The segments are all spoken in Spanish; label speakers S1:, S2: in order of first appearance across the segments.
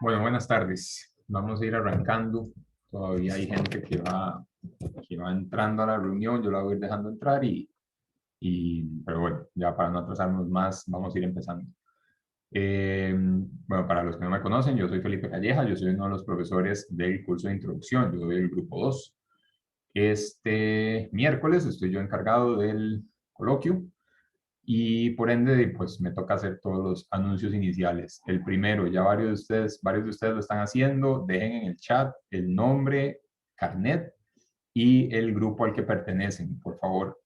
S1: Bueno, buenas tardes. Vamos a ir arrancando. Todavía hay gente que va entrando a la reunión. Yo la voy a ir dejando entrar pero bueno, ya para no atrasarnos más, vamos a ir empezando. Bueno, para los que no me conocen, yo soy Felipe Calleja, yo soy uno de los profesores del curso de introducción, yo doy el grupo 2. Este miércoles estoy yo encargado del coloquio y por ende pues me toca hacer todos los anuncios iniciales. El primero, ya varios de ustedes lo están haciendo, dejen en el chat el nombre, carnet y el grupo al que pertenecen, por favor,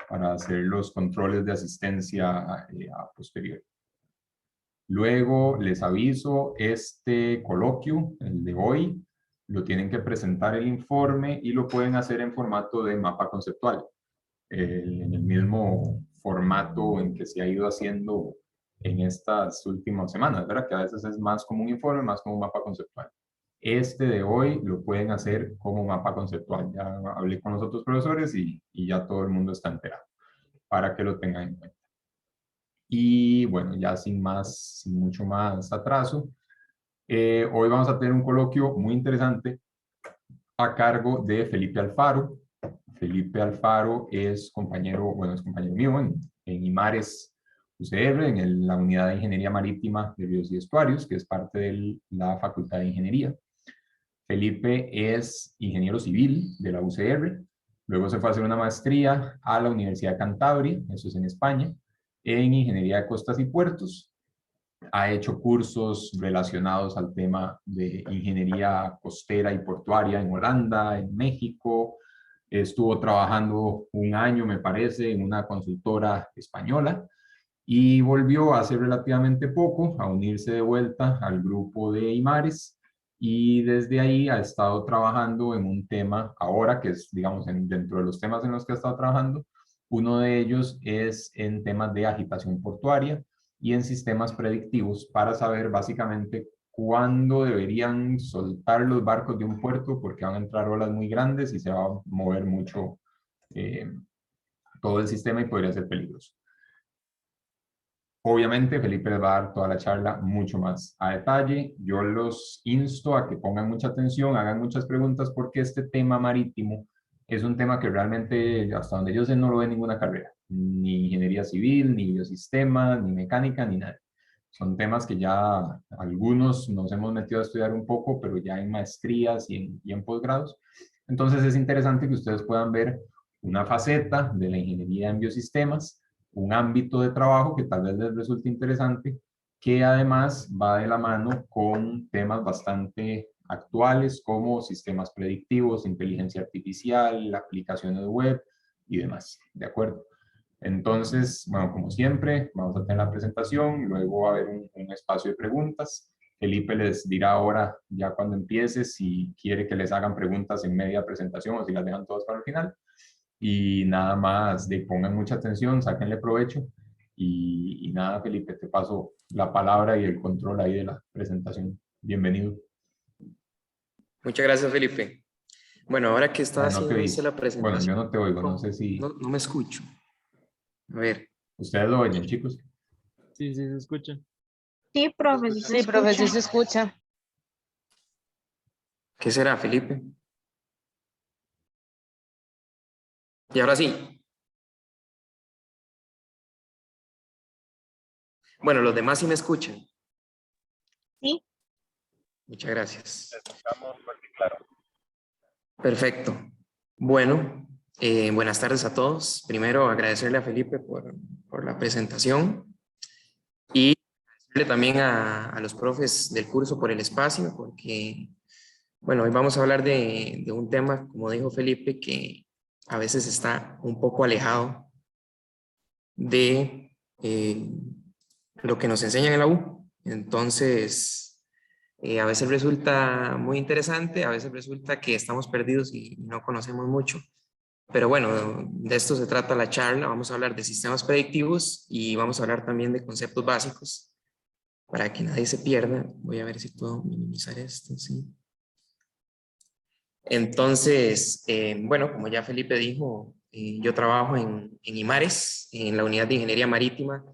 S1: para hacer los controles de asistencia a posteriori. Luego les aviso, este coloquio, el de hoy, lo tienen que presentar el informe y lo pueden hacer en formato de mapa conceptual, en el mismo formato en que se ha ido haciendo en estas últimas semanas, ¿verdad? Que a veces es más como un informe, más como un mapa conceptual. Este de hoy lo pueden hacer como mapa conceptual. Ya hablé con los otros profesores y ya todo el mundo está enterado, para que lo tengan en cuenta. Y bueno, ya sin mucho más atraso, hoy vamos a tener un coloquio muy interesante a cargo de Felipe Alfaro. Felipe Alfaro es compañero mío en IMARES UCR, en la unidad de Ingeniería Marítima de Ríos y Estuarios, que es parte de la Facultad de Ingeniería. Felipe es ingeniero civil de la UCR, luego se fue a hacer una maestría a la Universidad de Cantabria, eso es en España, en Ingeniería de Costas y Puertos. Ha hecho cursos relacionados al tema de ingeniería costera y portuaria en Holanda, en México. Estuvo trabajando un año, me parece, en una consultora española y volvió hace relativamente poco a unirse de vuelta al grupo de IMARES y desde ahí ha estado trabajando en un tema ahora que es, digamos, dentro de los temas en los que ha estado trabajando. Uno de ellos es en temas de agitación portuaria y en sistemas predictivos para saber básicamente cuándo deberían soltar los barcos de un puerto porque van a entrar olas muy grandes y se va a mover mucho todo el sistema y podría ser peligroso. Obviamente, Felipe les va a dar toda la charla mucho más a detalle. Yo los insto a que pongan mucha atención, hagan muchas preguntas, porque este tema marítimo es un tema que realmente, hasta donde yo sé, no lo ve ninguna carrera. Ni ingeniería civil, ni biosistemas, ni mecánica, ni nada. Son temas que ya algunos nos hemos metido a estudiar un poco, pero ya en maestrías y en posgrados. Entonces es interesante que ustedes puedan ver una faceta de la ingeniería en biosistemas, un ámbito de trabajo que tal vez les resulte interesante, que además va de la mano con temas bastante actuales como sistemas predictivos, inteligencia artificial, aplicaciones web y demás, ¿de acuerdo? Entonces, bueno, como siempre, vamos a tener la presentación, luego va a haber un espacio de preguntas. Felipe les dirá ahora, ya cuando empiece, si quiere que les hagan preguntas en media presentación o si las dejan todas para el final. Y nada más, de pongan mucha atención, sáquenle provecho. Y nada, Felipe, te paso la palabra y el control ahí de la presentación. Bienvenido.
S2: Muchas gracias, Felipe. Bueno, ahora que está
S1: No te
S2: haciéndose
S1: oís.
S2: la
S1: Bueno, yo
S2: presentación,
S1: no te oigo, no sé si...
S2: no me escucho. A ver.
S1: ¿Ustedes lo oyen, chicos?
S3: Sí, sí, se escucha.
S4: Sí, profe, sí se
S5: Sí, profe, sí
S4: escucha.
S5: se escucha.
S2: ¿Qué será, Felipe? Y ahora sí. Bueno, los demás sí me escuchan.
S4: Sí.
S2: Muchas gracias. Perfecto. Bueno, buenas tardes a todos. Primero, agradecerle a Felipe por la presentación y agradecerle también a los profes del curso por el espacio, porque, bueno, hoy vamos a hablar de un tema, como dijo Felipe, que a veces está un poco alejado de lo que nos enseñan en la U. Entonces, a veces resulta muy interesante, a veces resulta que estamos perdidos y no conocemos mucho. Pero bueno, de esto se trata la charla. Vamos a hablar de sistemas predictivos y vamos a hablar también de conceptos básicos para que nadie se pierda. Voy a ver si puedo minimizar esto, sí. Entonces, bueno, como ya Felipe dijo, yo trabajo en IMARES, en la Unidad de Ingeniería Marítima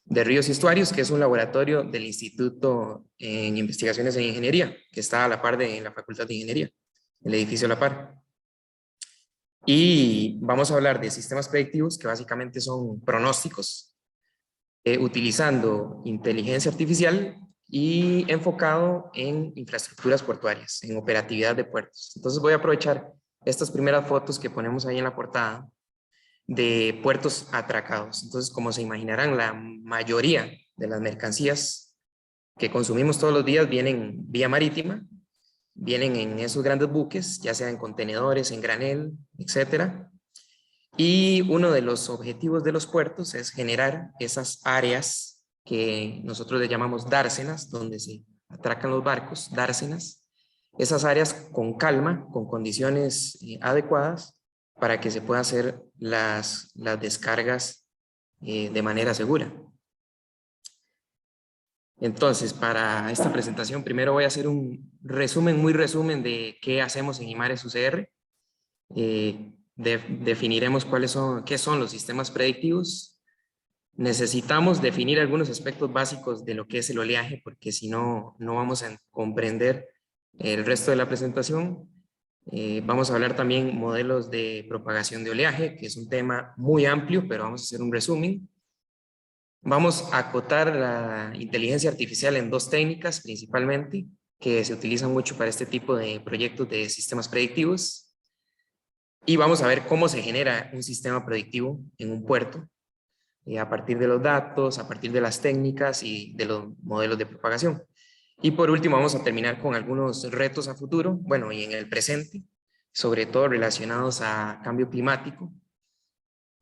S2: de Ríos y Estuarios, que es un laboratorio del Instituto en Investigaciones en Ingeniería, que está a la par de la Facultad de Ingeniería, el edificio a la par. Y vamos a hablar de sistemas predictivos, que básicamente son pronósticos, utilizando inteligencia artificial y enfocado en infraestructuras portuarias, en operatividad de puertos. Entonces voy a aprovechar estas primeras fotos que ponemos ahí en la portada de puertos atracados. Entonces, como se imaginarán, la mayoría de las mercancías que consumimos todos los días vienen vía marítima, vienen en esos grandes buques, ya sea en contenedores, en granel, etcétera. Y uno de los objetivos de los puertos es generar esas áreas que nosotros le llamamos dársenas, donde se atracan los barcos, dársenas, esas áreas con calma, con condiciones adecuadas para que se puedan hacer las descargas de manera segura. Entonces, para esta presentación, primero voy a hacer un resumen, muy resumen de qué hacemos en IMARES UCR. Definiremos qué son los sistemas predictivos. Necesitamos definir algunos aspectos básicos de lo que es el oleaje, porque si no, no vamos a comprender el resto de la presentación. Vamos a hablar también modelos de propagación de oleaje, que es un tema muy amplio, pero vamos a hacer un resumen. Vamos a acotar la inteligencia artificial en dos técnicas principalmente, que se utilizan mucho para este tipo de proyectos de sistemas predictivos. Y vamos a ver cómo se genera un sistema predictivo en un puerto, a partir de los datos, a partir de las técnicas y de los modelos de propagación. Y por último vamos a terminar con algunos retos a futuro, bueno, y en el presente, sobre todo relacionados a cambio climático,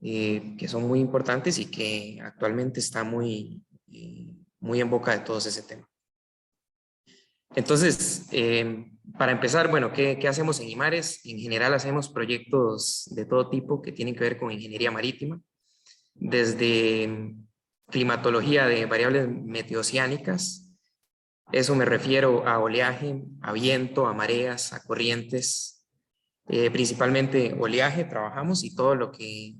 S2: que son muy importantes y que actualmente está muy en boca de todos ese tema. Entonces, para empezar, bueno, ¿qué hacemos en IMARES? En general hacemos proyectos de todo tipo que tienen que ver con ingeniería marítima, desde climatología de variables meteoceánicas. Eso me refiero a oleaje, a viento, a mareas, a corrientes. Principalmente oleaje trabajamos y todo lo que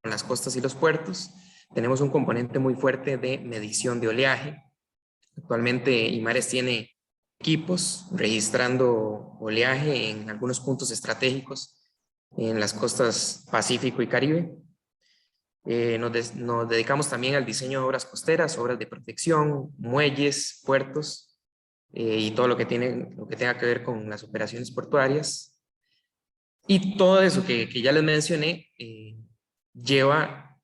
S2: con las costas y los puertos. Tenemos un componente muy fuerte de medición de oleaje. Actualmente IMARES tiene equipos registrando oleaje en algunos puntos estratégicos en las costas Pacífico y Caribe. Nos dedicamos también al diseño de obras costeras, obras de protección, muelles, puertos y todo lo que tenga que ver con las operaciones portuarias. Y todo eso que ya les mencioné lleva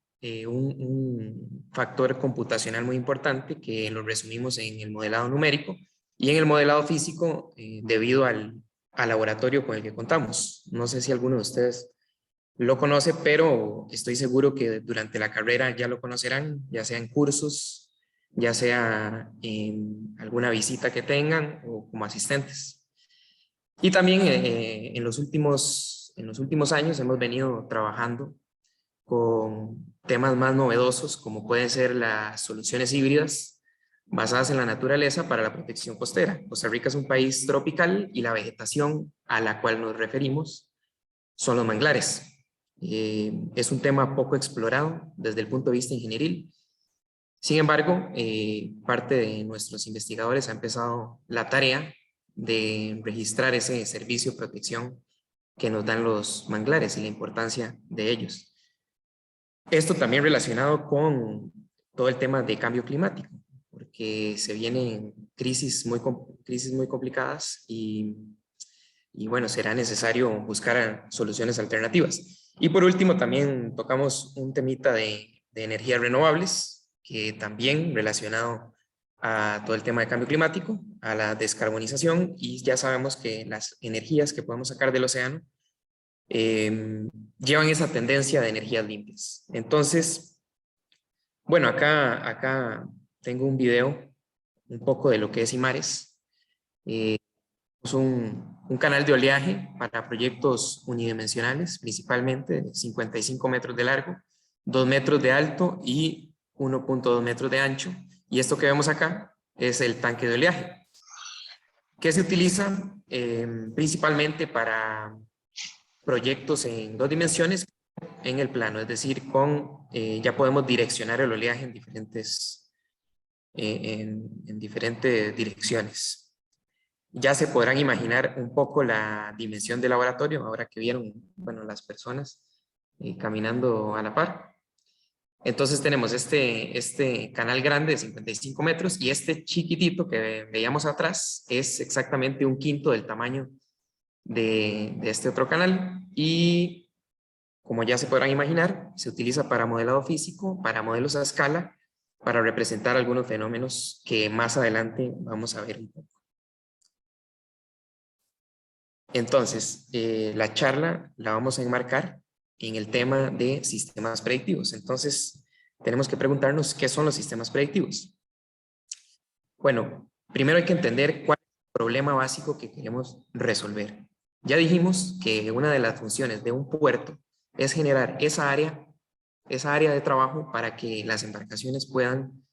S2: un factor computacional muy importante que lo resumimos en el modelado numérico y en el modelado físico debido al laboratorio con el que contamos. No sé si alguno de ustedes lo conoce, pero estoy seguro que durante la carrera ya lo conocerán, ya sea en cursos, ya sea en alguna visita que tengan o como asistentes. Y también en los últimos años hemos venido trabajando con temas más novedosos como pueden ser las soluciones híbridas basadas en la naturaleza para la protección costera. Costa Rica es un país tropical y la vegetación a la cual nos referimos son los manglares. Es un tema poco explorado desde el punto de vista ingenieril. Sin embargo, parte de nuestros investigadores ha empezado la tarea de registrar ese servicio de protección que nos dan los manglares y la importancia de ellos. Esto también relacionado con todo el tema de cambio climático, porque se vienen crisis muy complicadas y bueno, será necesario buscar soluciones alternativas. Y por último, también tocamos un temita de energías renovables, que también relacionado a todo el tema de cambio climático, a la descarbonización, y ya sabemos que las energías que podemos sacar del océano llevan esa tendencia de energías limpias. Entonces, bueno, acá tengo un video un poco de lo que es IMARES. Es un canal de oleaje para proyectos unidimensionales, principalmente de 55 metros de largo, 2 metros de alto y 1.2 metros de ancho. Y esto que vemos acá es el tanque de oleaje, que se utiliza principalmente para proyectos en 2 dimensiones en el plano, es decir, ya podemos direccionar el oleaje en diferentes direcciones. Ya se podrán imaginar un poco la dimensión del laboratorio, ahora que vieron, bueno, las personas caminando a la par. Entonces tenemos este canal grande de 55 metros y este chiquitito que veíamos atrás es exactamente 1/5 del tamaño de este otro canal. Y como ya se podrán imaginar, se utiliza para modelado físico, para modelos a escala, para representar algunos fenómenos que más adelante vamos a ver un poco. Entonces, la charla la vamos a enmarcar en el tema de sistemas predictivos. Entonces, tenemos que preguntarnos qué son los sistemas predictivos. Bueno, primero hay que entender cuáles son problema básico que queremos resolver. Ya dijimos que una de las funciones de un puerto es generar esa área de trabajo para que las embarcaciones puedan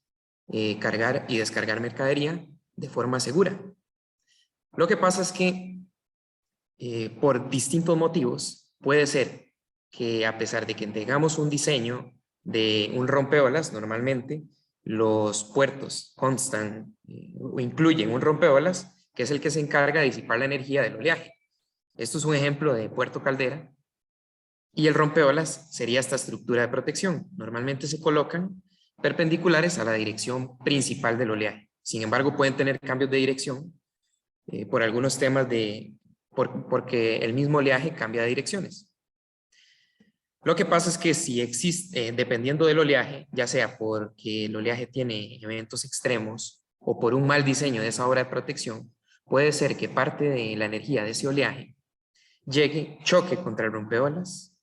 S2: cargar y descargar mercadería de forma segura. Lo que pasa es que por distintos motivos puede ser que a pesar de que tengamos un diseño de un rompeolas, normalmente los puertos constan o incluyen un rompeolas que es el que se encarga de disipar la energía del oleaje. Esto es un ejemplo de Puerto Caldera y el rompeolas sería esta estructura de protección. Normalmente se colocan perpendiculares a la dirección principal del oleaje. Sin embargo, pueden tener cambios de dirección por algunos temas porque el mismo oleaje cambia de direcciones. Lo que pasa es que si existe, dependiendo del oleaje, ya sea porque el oleaje tiene eventos extremos o por un mal diseño de esa obra de protección, puede ser que parte de la energía de ese oleaje choque contra el rompeolas,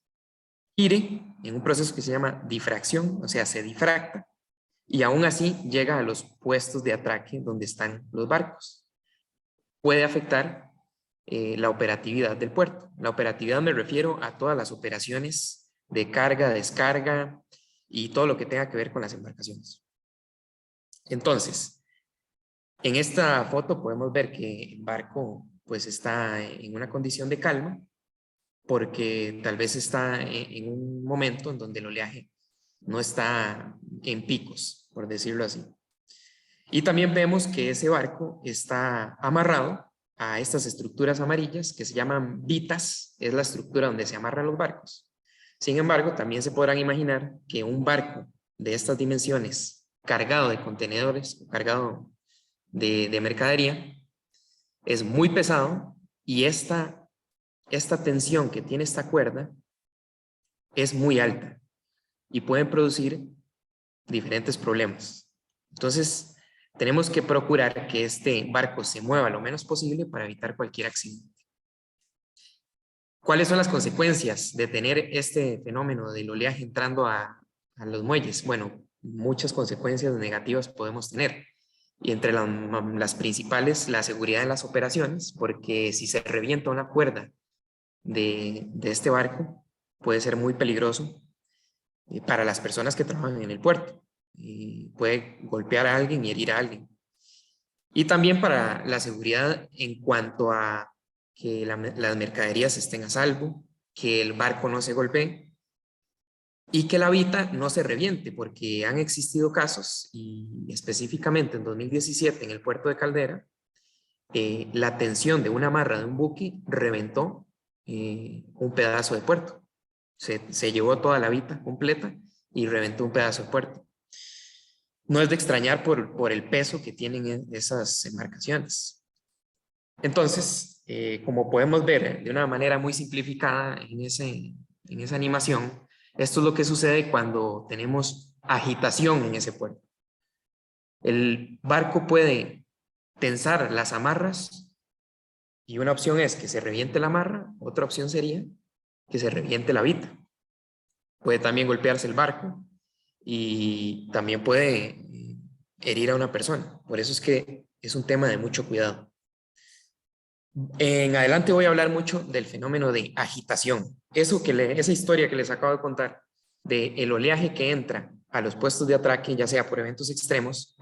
S2: gire en un proceso que se llama difracción, o sea, se difracta, y aún así llega a los puestos de atraque donde están los barcos. Puede afectar la operatividad del puerto. La operatividad me refiero a todas las operaciones de carga, descarga y todo lo que tenga que ver con las embarcaciones. Entonces, en esta foto podemos ver que el barco pues está en una condición de calma porque tal vez está en un momento en donde el oleaje no está en picos, por decirlo así. Y también vemos que ese barco está amarrado a estas estructuras amarillas que se llaman bitas, es la estructura donde se amarran los barcos. Sin embargo, también se podrán imaginar que un barco de estas dimensiones, cargado de contenedores, cargado de mercadería, es muy pesado y esta tensión que tiene esta cuerda es muy alta y pueden producir diferentes problemas. Entonces, tenemos que procurar que este barco se mueva lo menos posible para evitar cualquier accidente. ¿Cuáles son las consecuencias de tener este fenómeno del oleaje entrando a los muelles? Bueno, muchas consecuencias negativas podemos tener. Y entre las principales, la seguridad en las operaciones, porque si se revienta una cuerda de este barco, puede ser muy peligroso para las personas que trabajan en el puerto. Puede golpear a alguien y herir a alguien. Y también para la seguridad en cuanto a que las mercaderías estén a salvo, que el barco no se golpee y que la vita no se reviente, porque han existido casos, y específicamente en 2017 en el puerto de Caldera, la tensión de una amarra de un buque reventó un pedazo de puerto. Se llevó toda la vita completa y reventó un pedazo de puerto. No es de extrañar por el peso que tienen esas embarcaciones. Entonces, como podemos ver de una manera muy simplificada en esa animación, esto es lo que sucede cuando tenemos agitación en ese puerto. El barco puede tensar las amarras y una opción es que se reviente la amarra, otra opción sería que se reviente la vita. Puede también golpearse el barco y también puede herir a una persona. Por eso es que es un tema de mucho cuidado. En adelante voy a hablar mucho del fenómeno de agitación. Esa historia que les acabo de contar del oleaje que entra a los puestos de atraque, ya sea por eventos extremos,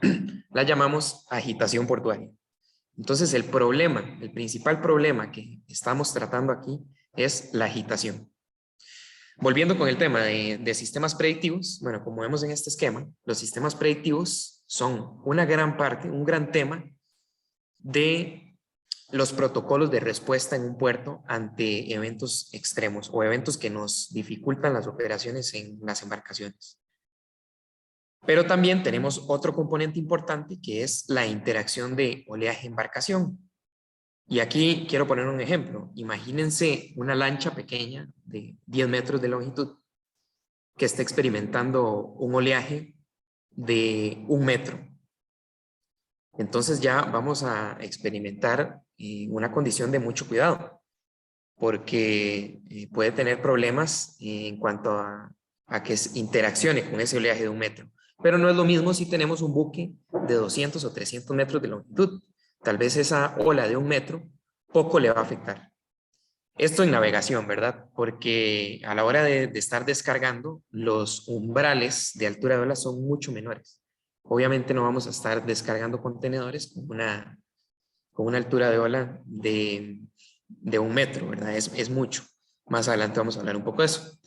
S2: la llamamos agitación portuaria. Entonces el principal problema que estamos tratando aquí es la agitación. Volviendo con el tema de sistemas predictivos, bueno, como vemos en este esquema, los sistemas predictivos son una gran parte, un gran tema de los protocolos de respuesta en un puerto ante eventos extremos o eventos que nos dificultan las operaciones en las embarcaciones. Pero también tenemos otro componente importante que es la interacción de oleaje-embarcación. Y aquí quiero poner un ejemplo. Imagínense una lancha pequeña de 10 metros de longitud que está experimentando un oleaje de 1 metro. Entonces ya vamos a experimentar una condición de mucho cuidado porque puede tener problemas en cuanto a que interaccione con ese oleaje de 1 metro. Pero no es lo mismo si tenemos un buque de 200 o 300 metros de longitud, tal vez esa ola de 1 metro poco le va a afectar. Esto en navegación, ¿verdad? Porque a la hora de estar descargando, los umbrales de altura de ola son mucho menores. Obviamente no vamos a estar descargando contenedores con una altura de ola de 1 metro, ¿verdad? Es mucho. Más adelante vamos a hablar un poco de eso.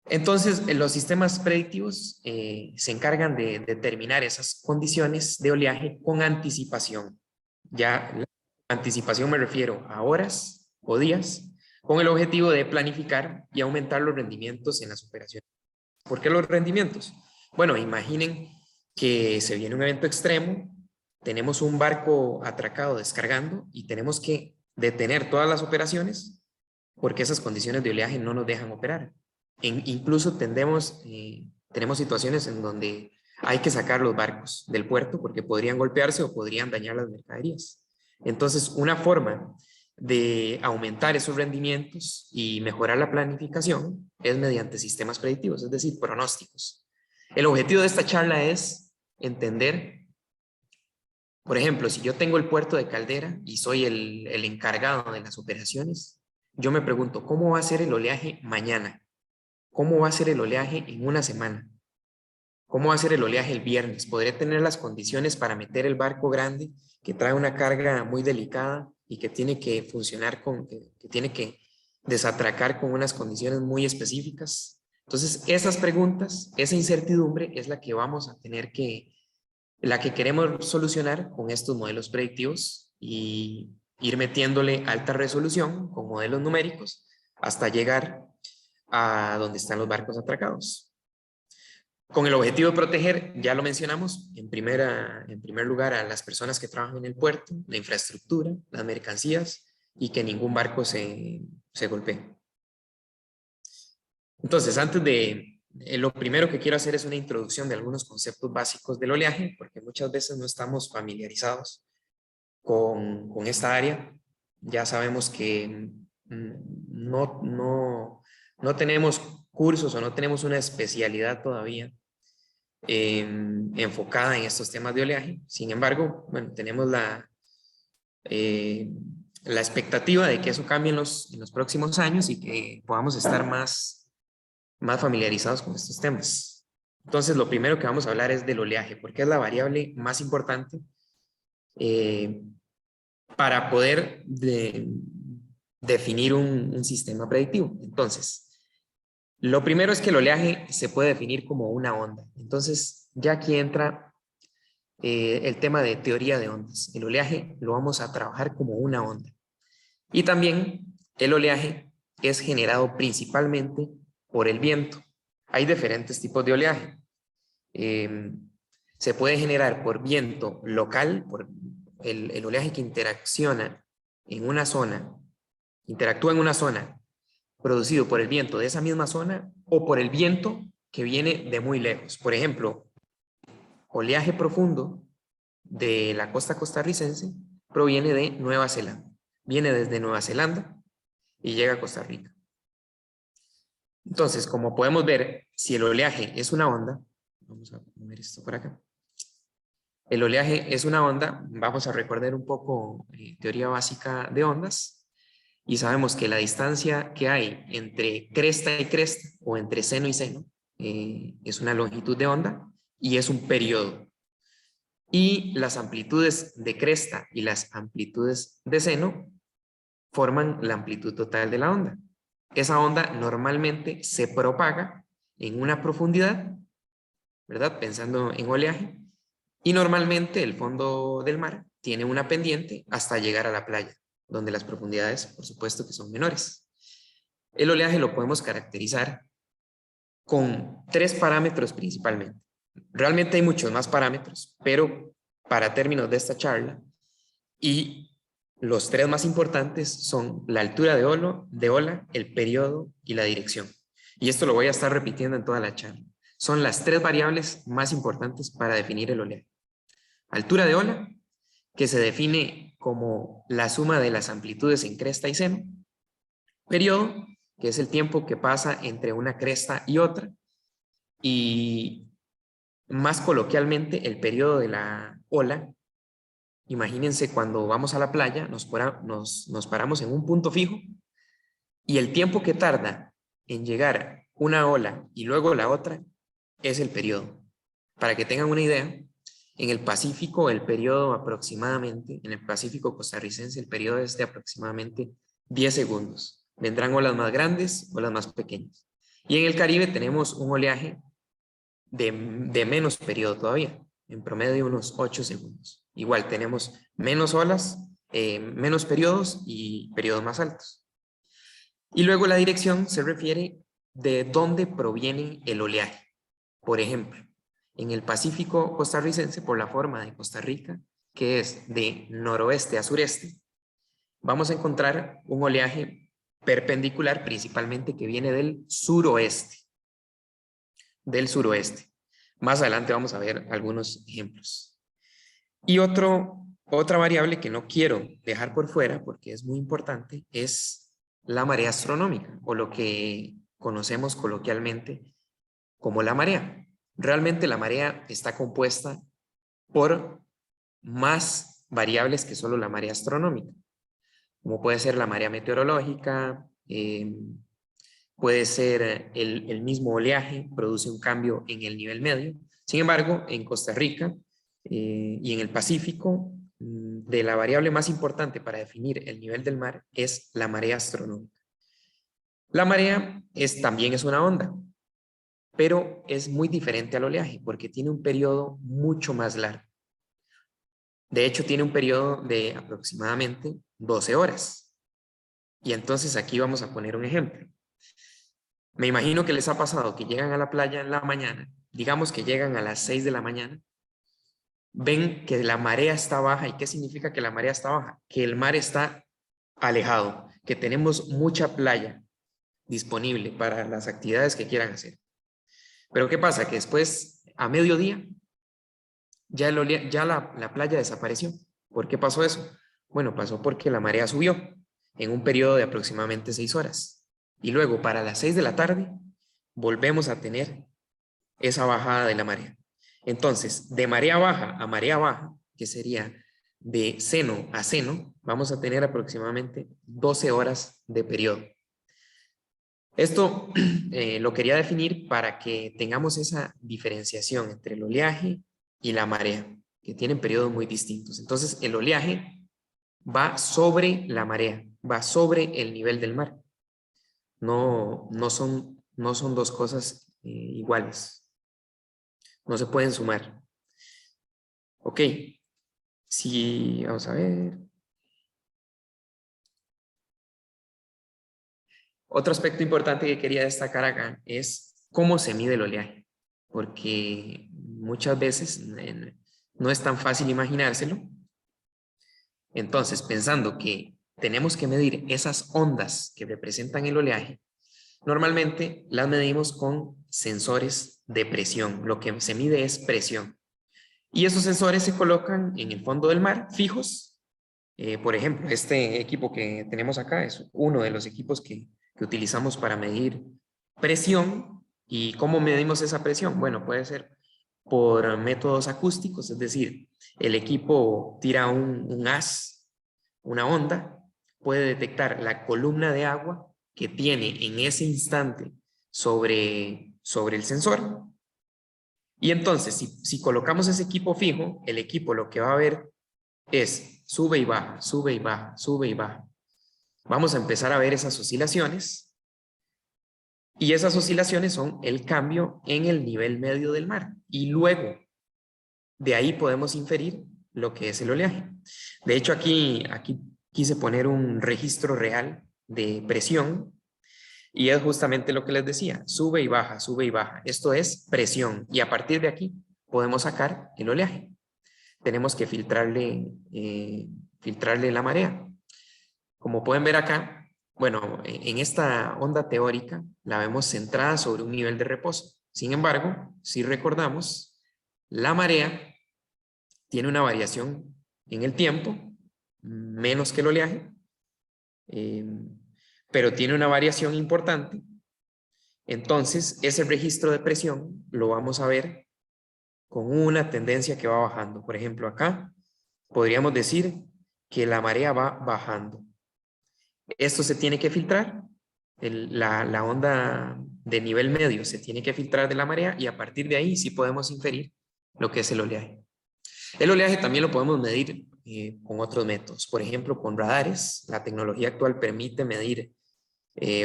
S2: Entonces, los sistemas predictivos se encargan de determinar esas condiciones de oleaje con anticipación. Ya la anticipación me refiero a horas o días, con el objetivo de planificar y aumentar los rendimientos en las operaciones. ¿Por qué los rendimientos? Bueno, imaginen que se viene un evento extremo, tenemos un barco atracado descargando y tenemos que detener todas las operaciones porque esas condiciones de oleaje no nos dejan operar. Incluso tenemos situaciones en donde hay que sacar los barcos del puerto porque podrían golpearse o podrían dañar las mercaderías. Entonces, una forma de aumentar esos rendimientos y mejorar la planificación es mediante sistemas predictivos, es decir, pronósticos. El objetivo de esta charla es entender, por ejemplo, si yo tengo el puerto de Caldera y soy el encargado de las operaciones, yo me pregunto, ¿cómo va a ser el oleaje mañana? ¿Cómo va a ser el oleaje en una semana? ¿Cómo va a ser el oleaje el viernes? ¿Podré tener las condiciones para meter el barco grande que trae una carga muy delicada y que tiene que funcionar que tiene que desatracar con unas condiciones muy específicas? Entonces, esas preguntas, esa incertidumbre es la que vamos a tener la que queremos solucionar con estos modelos predictivos y ir metiéndole alta resolución con modelos numéricos hasta llegar a donde están los barcos atracados. Con el objetivo de proteger, ya lo mencionamos, en primer lugar a las personas que trabajan en el puerto, la infraestructura, las mercancías y que ningún barco se golpee. Entonces, lo primero que quiero hacer es una introducción de algunos conceptos básicos del oleaje, porque muchas veces no estamos familiarizados con esta área. Ya sabemos que no tenemos cursos o no tenemos una especialidad todavía enfocada en estos temas de oleaje. Sin embargo, bueno, tenemos la expectativa de que eso cambie en los próximos años y que podamos estar más familiarizados con estos temas. Entonces, lo primero que vamos a hablar es del oleaje, porque es la variable más importante para poder definir un sistema predictivo. Entonces, lo primero es que el oleaje se puede definir como una onda. Entonces, ya aquí entra el tema de teoría de ondas. El oleaje lo vamos a trabajar como una onda. Y también el oleaje es generado principalmente por el viento. Hay diferentes tipos de oleaje. Se puede generar por viento local, por el oleaje que interactúa en una zona producido por el viento de esa misma zona o por el viento que viene de muy lejos. Por ejemplo, oleaje profundo de la costa costarricense proviene de Nueva Zelanda. Viene desde Nueva Zelanda y llega a Costa Rica. Entonces, como podemos ver, si el oleaje es una onda, vamos a mover esto por acá. El oleaje es una onda, vamos a recordar un poco teoría básica de ondas. Y sabemos que la distancia que hay entre cresta y cresta o entre seno y seno es una longitud de onda y es un periodo. Y las amplitudes de cresta y las amplitudes de seno forman la amplitud total de la onda. Esa onda normalmente se propaga en una profundidad, ¿verdad? Pensando en oleaje. Y normalmente el fondo del mar tiene una pendiente hasta llegar a la playa, donde las profundidades, por supuesto, que son menores. El oleaje lo podemos caracterizar con 3 parámetros principalmente. Realmente hay muchos más parámetros, pero para términos de esta charla, y los 3 más importantes son la altura de ola, el periodo y la dirección. Y esto lo voy a estar repitiendo en toda la charla. Son las 3 variables más importantes para definir el oleaje. Altura de ola, que se define como la suma de las amplitudes en cresta y seno. Periodo, que es el tiempo que pasa entre una cresta y otra. Y más coloquialmente, el periodo de la ola imagínense cuando vamos a la playa, nos paramos en un punto fijo y el tiempo que tarda en llegar una ola y luego la otra es el periodo. Para que tengan una idea, en el Pacífico el periodo aproximadamente, en el Pacífico costarricense el periodo es de aproximadamente 10 segundos. Vendrán olas más grandes, olas más pequeñas. Y en el Caribe tenemos un oleaje de menos periodo todavía, en promedio unos 8 segundos. Igual tenemos menos olas, menos periodos y periodos más altos. Y luego la dirección se refiere de dónde proviene el oleaje. Por ejemplo, en el Pacífico costarricense, por la forma de Costa Rica, que es de noroeste a sureste, vamos a encontrar un oleaje perpendicular principalmente que viene del suroeste. Del suroeste. Más adelante vamos a ver algunos ejemplos. Y otra variable que no quiero dejar por fuera porque es muy importante es la marea astronómica o lo que conocemos coloquialmente como la marea. Realmente la marea está compuesta por más variables que solo la marea astronómica, como puede ser la marea meteorológica, puede ser el mismo oleaje, produce un cambio en el nivel medio. Sin embargo, en Costa Rica y en el Pacífico, de la variable más importante para definir el nivel del mar es la marea astronómica. La marea también es una onda, pero es muy diferente al oleaje porque tiene un periodo mucho más largo. De hecho, tiene un periodo de aproximadamente 12 horas. Y entonces aquí vamos a poner un ejemplo. Me imagino que les ha pasado que llegan a la playa en la mañana, digamos que llegan a las 6 de la mañana, ven que la marea está baja. ¿Y qué significa que la marea está baja? Que el mar está alejado, que tenemos mucha playa disponible para las actividades que quieran hacer. Pero ¿qué pasa? Que después, a mediodía, ya la playa desapareció. ¿Por qué pasó eso? Bueno, pasó porque la marea subió en un periodo de aproximadamente 6 horas. Y luego, para las 6 de la tarde, volvemos a tener esa bajada de la marea. Entonces, de marea baja a marea baja, que sería de seno a seno, vamos a tener aproximadamente 12 horas de periodo. Esto lo quería definir para que tengamos esa diferenciación entre el oleaje y la marea, que tienen periodos muy distintos. Entonces, el oleaje va sobre la marea, va sobre el nivel del mar. No son dos cosas iguales. No se pueden sumar. Ok. Sí, vamos a ver. Otro aspecto importante que quería destacar acá es cómo se mide el oleaje, porque muchas veces no es tan fácil imaginárselo. Entonces, pensando que tenemos que medir esas ondas que representan el oleaje, normalmente las medimos con sensores de presión. Lo que se mide es presión. Y esos sensores se colocan en el fondo del mar, fijos. Por ejemplo, este equipo que tenemos acá es uno de los equipos que utilizamos para medir presión. ¿Y cómo medimos esa presión? Bueno, puede ser por métodos acústicos, es decir, el equipo tira un haz, una onda, puede detectar la columna de agua que tiene en ese instante sobre el sensor. Y entonces, si colocamos ese equipo fijo, el equipo lo que va a ver es sube y baja, sube y baja, sube y baja. Vamos a empezar a ver esas oscilaciones. Y esas oscilaciones son el cambio en el nivel medio del mar. Y luego, de ahí podemos inferir lo que es el oleaje. De hecho, aquí quise poner un registro real de presión. Y es justamente lo que les decía, sube y baja, sube y baja. Esto es presión. Y a partir de aquí podemos sacar el oleaje. Tenemos que filtrarle la marea. Como pueden ver acá, bueno, en esta onda teórica la vemos centrada sobre un nivel de reposo. Sin embargo, si recordamos, la marea tiene una variación en el tiempo, menos que el oleaje, pero tiene una variación importante. Entonces, ese registro de presión lo vamos a ver con una tendencia que va bajando. Por ejemplo, acá podríamos decir que la marea va bajando. Esto se tiene que filtrar, la onda de nivel medio se tiene que filtrar de la marea y a partir de ahí sí podemos inferir lo que es el oleaje. El oleaje también lo podemos medir con otros métodos, por ejemplo con radares. La tecnología actual permite medir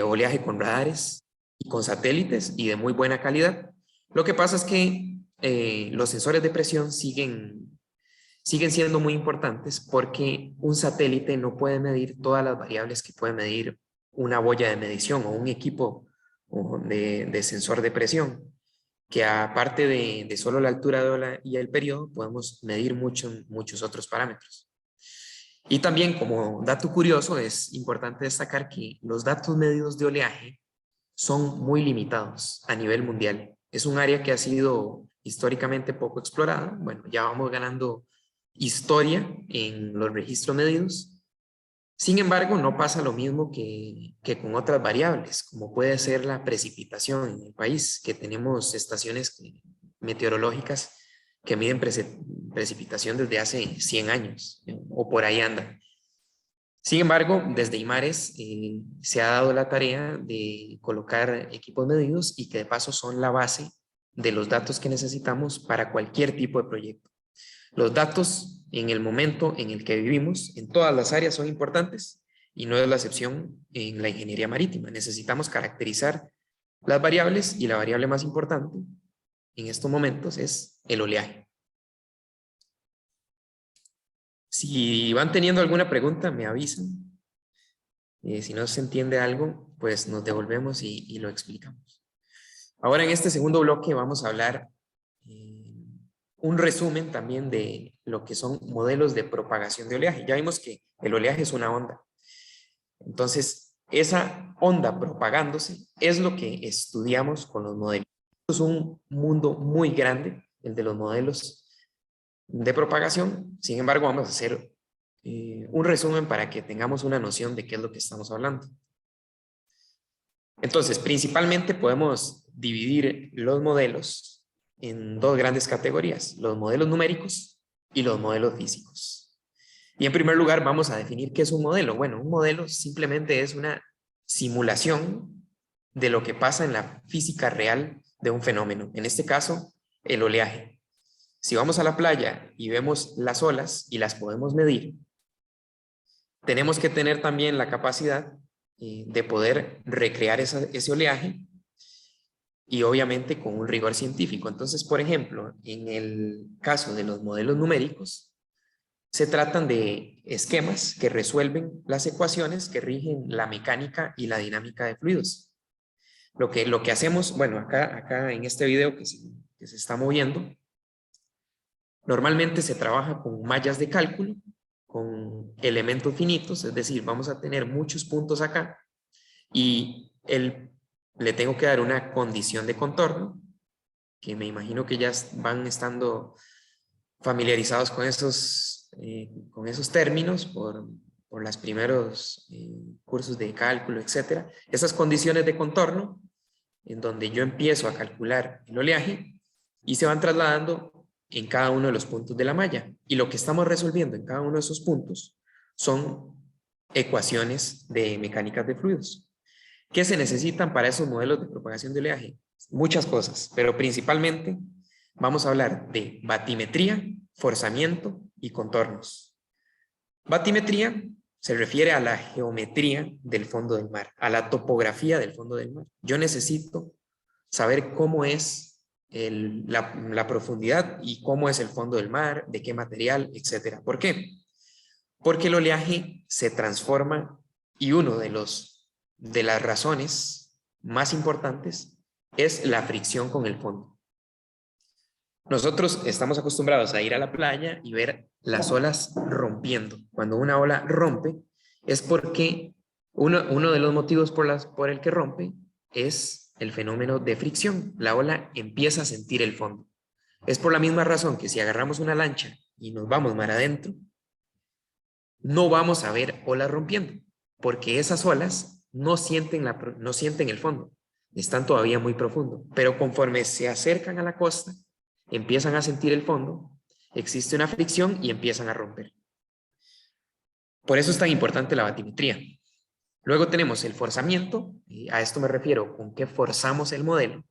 S2: oleaje con radares y con satélites y de muy buena calidad. Lo que pasa es que los sensores de presión siguen siendo muy importantes porque un satélite no puede medir todas las variables que puede medir una boya de medición o un equipo de sensor de presión, que aparte de solo la altura y el periodo, podemos medir muchos otros parámetros. Y también como dato curioso es importante destacar que los datos medidos de oleaje son muy limitados a nivel mundial. Es un área que ha sido históricamente poco explorada. Bueno, ya vamos ganando historia en los registros medidos. Sin embargo, no pasa lo mismo que con otras variables, como puede ser la precipitación en el país, que tenemos estaciones meteorológicas que miden precipitación desde hace 100 años, o por ahí anda. Sin embargo, desde IMARES se ha dado la tarea de colocar equipos medidos y que de paso son la base de los datos que necesitamos para cualquier tipo de proyecto. Los datos en el momento en el que vivimos, en todas las áreas son importantes y no es la excepción en la ingeniería marítima. Necesitamos caracterizar las variables y la variable más importante en estos momentos es el oleaje. Si van teniendo alguna pregunta, me avisan. Si no se entiende algo, pues nos devolvemos y lo explicamos. Ahora en este segundo bloque vamos a hablar un resumen también de lo que son modelos de propagación de oleaje. Ya vimos que el oleaje es una onda. Entonces, esa onda propagándose es lo que estudiamos con los modelos. Es un mundo muy grande, el de los modelos de propagación. Sin embargo, vamos a hacer un resumen para que tengamos una noción de qué es lo que estamos hablando. Entonces, principalmente podemos dividir los modelos en dos grandes categorías, los modelos numéricos y los modelos físicos. Y en primer lugar vamos a definir qué es un modelo. Bueno, un modelo simplemente es una simulación de lo que pasa en la física real de un fenómeno, en este caso, el oleaje. Si vamos a la playa y vemos las olas y las podemos medir, tenemos que tener también la capacidad de poder recrear ese oleaje y obviamente con un rigor científico. Entonces, por ejemplo, en el caso de los modelos numéricos, se tratan de esquemas que resuelven las ecuaciones que rigen la mecánica y la dinámica de fluidos. Lo que hacemos, bueno, acá en este video que se está moviendo, normalmente se trabaja con mallas de cálculo, con elementos finitos, es decir, vamos a tener muchos puntos acá y le tengo que dar una condición de contorno, que me imagino que ya van estando familiarizados con esos términos por los primeros cursos de cálculo, etc. Esas condiciones de contorno, en donde yo empiezo a calcular el oleaje y se van trasladando en cada uno de los puntos de la malla. Y lo que estamos resolviendo en cada uno de esos puntos son ecuaciones de mecánicas de fluidos. ¿Qué se necesitan para esos modelos de propagación de oleaje? Muchas cosas, pero principalmente vamos a hablar de batimetría, forzamiento y contornos. Batimetría se refiere a la geometría del fondo del mar, a la topografía del fondo del mar. Yo necesito saber cómo es la profundidad y cómo es el fondo del mar, de qué material, etc. ¿Por qué? Porque el oleaje se transforma y uno de las razones más importantes es la fricción con el fondo. Nosotros estamos acostumbrados a ir a la playa y ver las olas rompiendo. Cuando una ola rompe es porque uno de los motivos por el que rompe es el fenómeno de fricción. La ola empieza a sentir el fondo. Es por la misma razón que si agarramos una lancha y nos vamos mar adentro, no vamos a ver olas rompiendo, porque esas olas no sienten el fondo, están todavía muy profundo, pero conforme se acercan a la costa, empiezan a sentir el fondo existe una fricción y empiezan a romper. Por eso es tan importante la batimetría. Luego tenemos el forzamiento, y a esto me refiero con qué forzamos el modelo.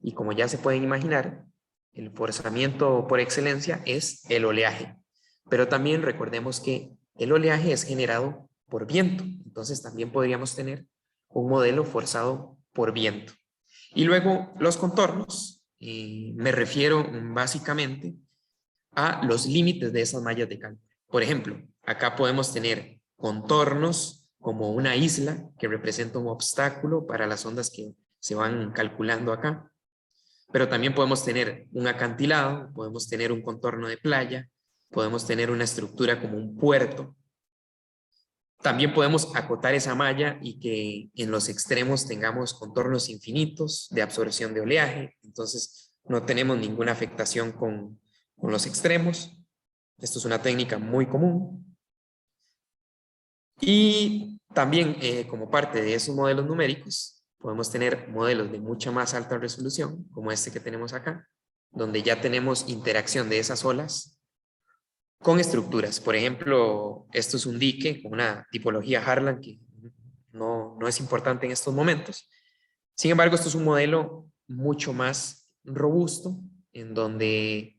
S2: Y como ya se pueden imaginar, el forzamiento por excelencia es el oleaje. Pero también recordemos que el oleaje es generado por viento. Entonces también podríamos tener un modelo forzado por viento. Y luego los contornos, me refiero básicamente a los límites de esas mallas de cálculo. Por ejemplo, acá podemos tener contornos como una isla que representa un obstáculo para las ondas que se van calculando acá. Pero también podemos tener un acantilado, podemos tener un contorno de playa, podemos tener una estructura como un puerto. También podemos acotar esa malla y que en los extremos tengamos contornos infinitos de absorción de oleaje. Entonces no tenemos ninguna afectación con los extremos. Esto es una técnica muy común. Y también como parte de esos modelos numéricos, podemos tener modelos de mucha más alta resolución, como este que tenemos acá, donde ya tenemos interacción de esas olas con estructuras. Por ejemplo, esto es un dique con una tipología Harlan que no es importante en estos momentos. Sin embargo, esto es un modelo mucho más robusto, en donde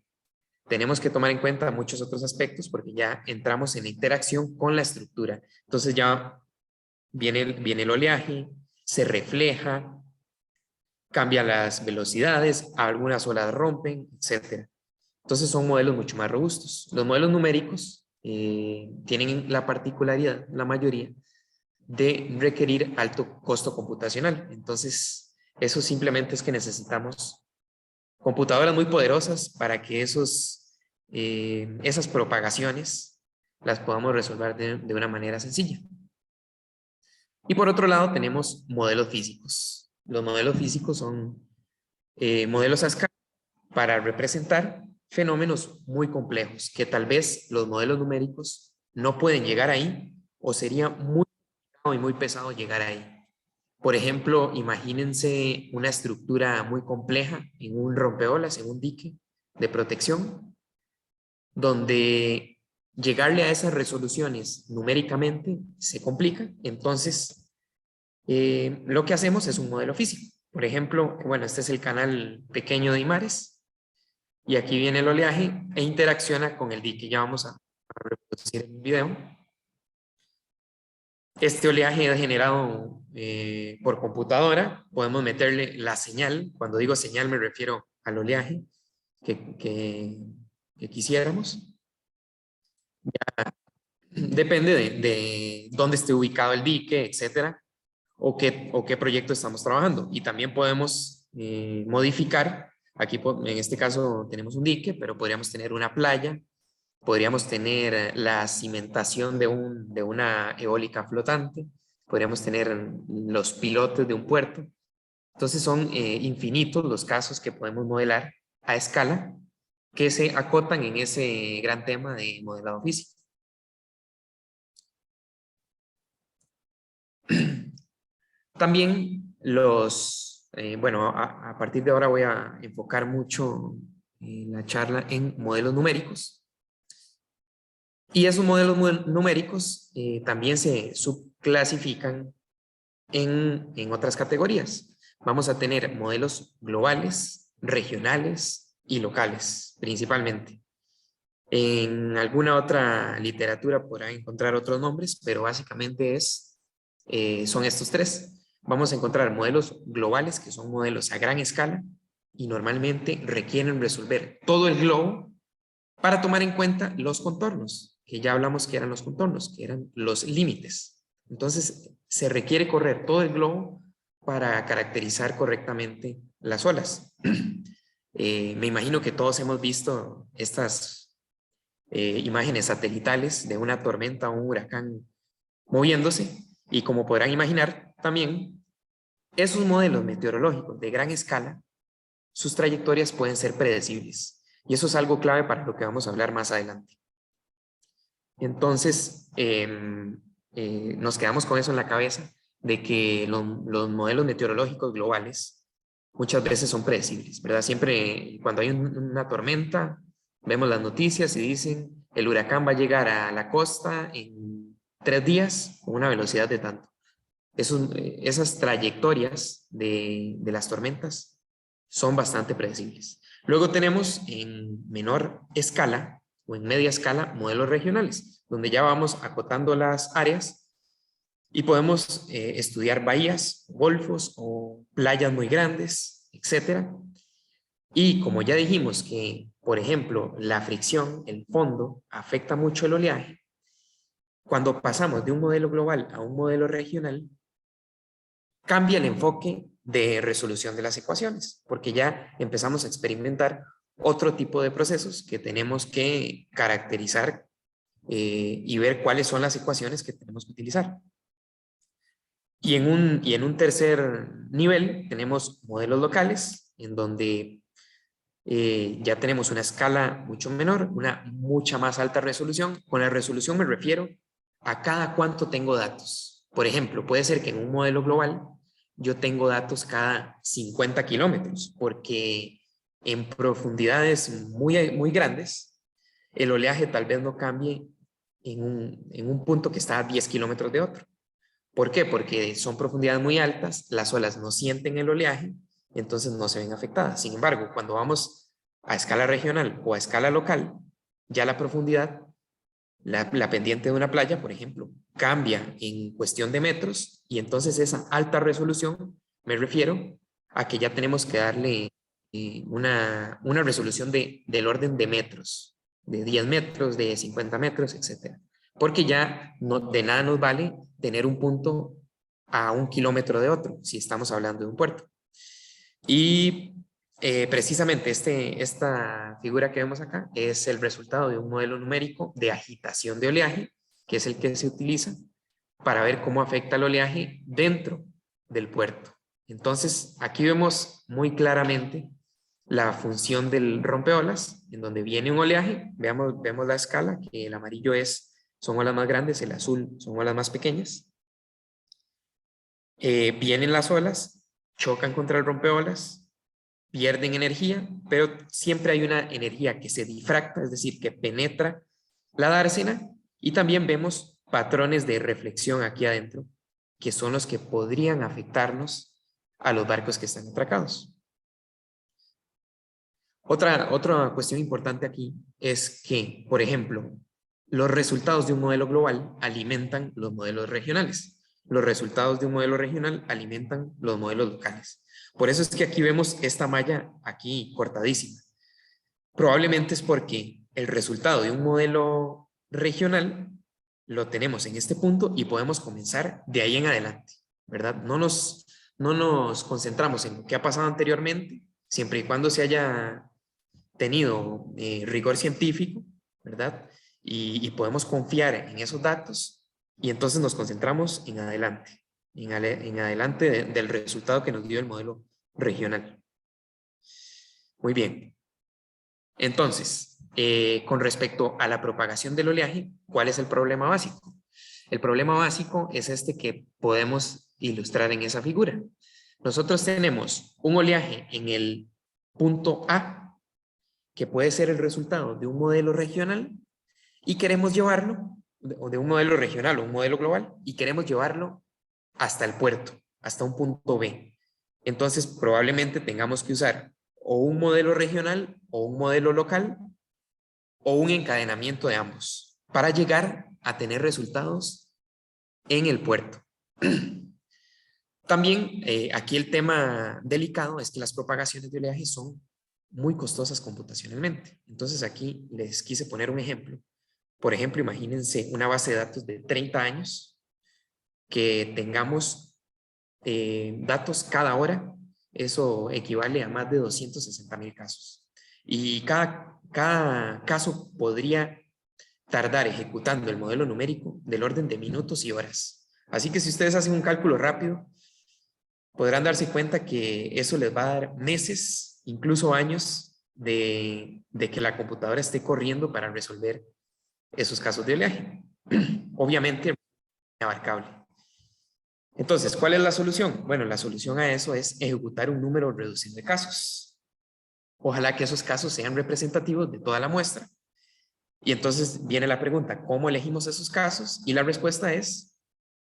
S2: tenemos que tomar en cuenta muchos otros aspectos porque ya entramos en la interacción con la estructura. Entonces ya viene el oleaje, se refleja, cambia las velocidades, algunas olas rompen, etc. Entonces son modelos mucho más robustos. Los modelos numéricos tienen la particularidad, la mayoría, de requerir alto costo computacional. Entonces, eso simplemente es que necesitamos computadoras muy poderosas para que esas propagaciones las podamos resolver de una manera sencilla. Y por otro lado tenemos modelos físicos. Los modelos físicos son modelos a escala para representar fenómenos muy complejos que tal vez los modelos numéricos no pueden llegar ahí o sería muy y muy pesado llegar ahí. Por ejemplo, imagínense una estructura muy compleja en un rompeolas, en un dique de protección, donde llegarle a esas resoluciones numéricamente se complica. Entonces, lo que hacemos es un modelo físico. Por ejemplo, bueno, este es el canal pequeño de Imares, y aquí viene el oleaje e interacciona con el dique. Ya vamos a reproducir el video. Este oleaje es generado por computadora. Podemos meterle la señal. Cuando digo señal me refiero al oleaje que quisiéramos. Ya depende de dónde esté ubicado el dique, etcétera, o qué proyecto estamos trabajando. Y también podemos modificar. Aquí en este caso tenemos un dique, pero podríamos tener una playa. Podríamos tener la cimentación de una eólica flotante, podríamos tener los pilotes de un puerto. Entonces son infinitos los casos que podemos modelar a escala que se acotan en ese gran tema de modelado físico. También bueno, a partir de ahora voy a enfocar mucho la charla en modelos numéricos. Y esos modelos numéricos también se subclasifican en otras categorías. Vamos a tener modelos globales, regionales y locales, principalmente. En alguna otra literatura podrán encontrar otros nombres, pero básicamente son estos tres. Vamos a encontrar modelos globales, que son modelos a gran escala, y normalmente requieren resolver todo el globo para tomar en cuenta los contornos, que ya hablamos que eran los contornos, que eran los límites. Entonces, se requiere correr todo el globo para caracterizar correctamente las olas. Me imagino que todos hemos visto estas imágenes satelitales de una tormenta o un huracán moviéndose, y como podrán imaginar también, esos modelos meteorológicos de gran escala, sus trayectorias pueden ser predecibles. Y eso es algo clave para lo que vamos a hablar más adelante. Entonces, nos quedamos con eso en la cabeza, de que los modelos meteorológicos globales muchas veces son predecibles, ¿verdad? Siempre cuando hay una tormenta Vemos las noticias y dicen, el huracán va a llegar a la costa en 3 días con una velocidad de tanto. Esas trayectorias de las tormentas son bastante predecibles. Luego tenemos en menor escala o en media escala modelos regionales, donde ya vamos acotando las áreas y podemos estudiar bahías, golfos o playas muy grandes, etcétera. Y como ya dijimos que, por ejemplo, la fricción, el fondo, afecta mucho el oleaje, cuando pasamos de un modelo global a un modelo regional, cambia el enfoque de resolución de las ecuaciones, porque ya empezamos a experimentar otro tipo de procesos que tenemos que caracterizar y ver cuáles son las ecuaciones que tenemos que utilizar. Y en un tercer nivel tenemos modelos locales, en donde ya tenemos una escala mucho menor, una mucha más alta resolución. Con la resolución me refiero a cada cuánto tengo datos. Por ejemplo, puede ser que en un modelo global yo tengo datos cada 50 kilómetros, porque en profundidades muy grandes, el oleaje tal vez no cambie en un punto que está a 10 kilómetros de otro. ¿Por qué? Porque son profundidades muy altas, las olas no sienten el oleaje, entonces no se ven afectadas. Sin embargo, cuando vamos a escala regional o a escala local, ya la profundidad, la pendiente de una playa, por ejemplo, cambia en cuestión de metros y entonces esa alta resolución, me refiero a que ya tenemos que darle una resolución del orden de metros, de 10 metros, de 50 metros, etc. Porque ya de nada nos vale tener un punto a 1 kilómetro de otro, si estamos hablando de un puerto. Y precisamente esta figura que vemos acá es el resultado de un modelo numérico de agitación de oleaje, que es el que se utiliza para ver cómo afecta el oleaje dentro del puerto. Entonces, aquí vemos muy claramente la función del rompeolas, en donde viene un oleaje, vemos la escala, que el amarillo son olas más grandes, el azul son olas más pequeñas. Vienen las olas, chocan contra el rompeolas, pierden energía, pero siempre hay una energía que se difracta, es decir, que penetra la dársena, y también vemos patrones de reflexión aquí adentro, que son los que podrían afectarnos a los barcos que están atracados. Otra cuestión importante aquí es que, por ejemplo, los resultados de un modelo global alimentan los modelos regionales. Los resultados de un modelo regional alimentan los modelos locales. Por eso es que aquí vemos esta malla aquí cortadísima. Probablemente es porque el resultado de un modelo regional lo tenemos en este punto y podemos comenzar de ahí en adelante, ¿verdad? No nos concentramos en lo que ha pasado anteriormente, siempre y cuando se haya tenido rigor científico, ¿verdad? Y podemos confiar en esos datos y entonces nos concentramos en adelante, en adelante del resultado que nos dio el modelo regional. Muy bien. Entonces, con respecto a la propagación del oleaje, ¿cuál es el problema básico? El problema básico es este que podemos ilustrar en esa figura. Nosotros tenemos un oleaje en el punto A, que puede ser el resultado de un modelo regional, y queremos llevarlo, o de un modelo regional o un modelo global, y queremos llevarlo hasta el puerto, hasta un punto B. Entonces, probablemente tengamos que usar o un modelo regional o un modelo local o un encadenamiento de ambos para llegar a tener resultados en el puerto. También aquí el tema delicado es que las propagaciones de oleaje son muy costosas computacionalmente. Entonces aquí les quise poner un ejemplo. Por ejemplo, imagínense una base de datos de 30 años que tengamos datos cada hora. Eso equivale a más de 260,000 casos. Y cada caso podría tardar ejecutando el modelo numérico del orden de minutos y horas. Así que si ustedes hacen un cálculo rápido, podrán darse cuenta que eso les va a dar meses, incluso años, de que la computadora esté corriendo para resolver esos casos de oleaje. Obviamente, inabarcable. Entonces, ¿cuál es la solución? Bueno, la solución a eso es ejecutar un número reducido de casos. Ojalá que esos casos sean representativos de toda la muestra. Y entonces viene la pregunta, ¿cómo elegimos esos casos? Y la respuesta es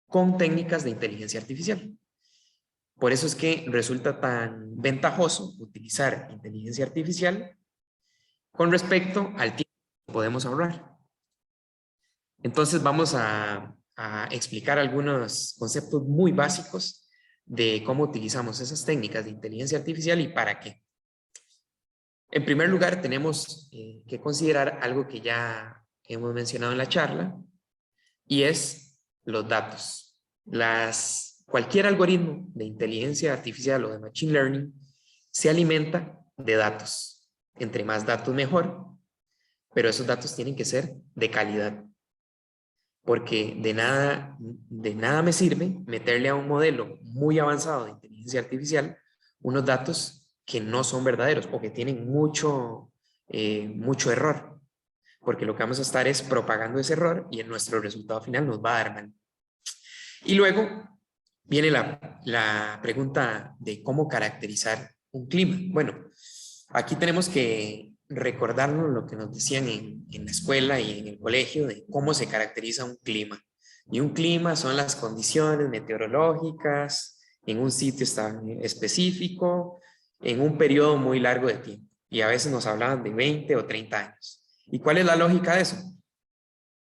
S2: con técnicas de inteligencia artificial. Por eso es que resulta tan ventajoso utilizar inteligencia artificial con respecto al tiempo que podemos ahorrar. Entonces vamos a explicar algunos conceptos muy básicos de cómo utilizamos esas técnicas de inteligencia artificial y para qué. En primer lugar, tenemos que considerar algo que ya hemos mencionado en la charla y es los datos. Cualquier algoritmo de inteligencia artificial o de machine learning se alimenta de datos. Entre más datos mejor, pero esos datos tienen que ser de calidad. Porque de nada me sirve meterle a un modelo muy avanzado de inteligencia artificial unos datos que no son verdaderos o que tienen mucho error. Porque lo que vamos a estar es propagando ese error y en nuestro resultado final nos va a dar mal. Y luego viene la pregunta de cómo caracterizar un clima. Bueno, aquí tenemos que recordarnos lo que nos decían en la escuela y en el colegio de cómo se caracteriza un clima. Y un clima son las condiciones meteorológicas en un sitio específico, en un periodo muy largo de tiempo. Y a veces nos hablaban de 20 o 30 años. ¿Y cuál es la lógica de eso?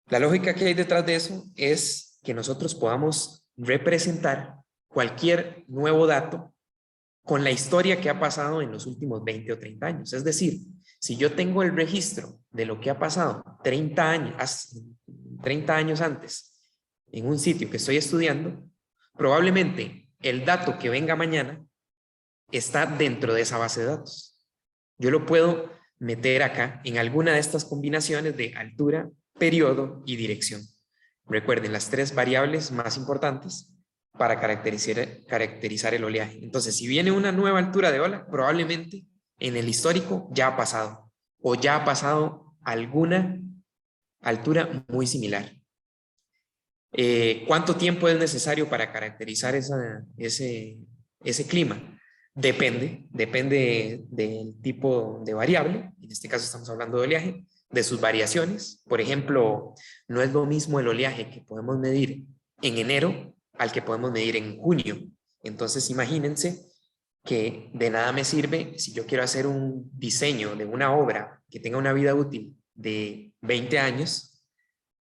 S2: La lógica que hay detrás de eso es que nosotros podamos representar cualquier nuevo dato con la historia que ha pasado en los últimos 20 o 30 años. Es decir, si yo tengo el registro de lo que ha pasado 30 años antes en un sitio que estoy estudiando, probablemente el dato que venga mañana está dentro de esa base de datos. Yo lo puedo meter acá en alguna de estas combinaciones de altura, periodo y dirección. Recuerden las tres variables más importantes para caracterizar el oleaje. Entonces, si viene una nueva altura de ola, probablemente en el histórico ya ha pasado o ya ha pasado alguna altura muy similar. ¿Cuánto tiempo es necesario para caracterizar ese clima? Depende del tipo de variable. En este caso estamos hablando de oleaje, de sus variaciones. Por ejemplo, no es lo mismo el oleaje que podemos medir en enero al que podemos medir en junio. Entonces, imagínense que de nada me sirve si yo quiero hacer un diseño de una obra que tenga una vida útil de 20 años,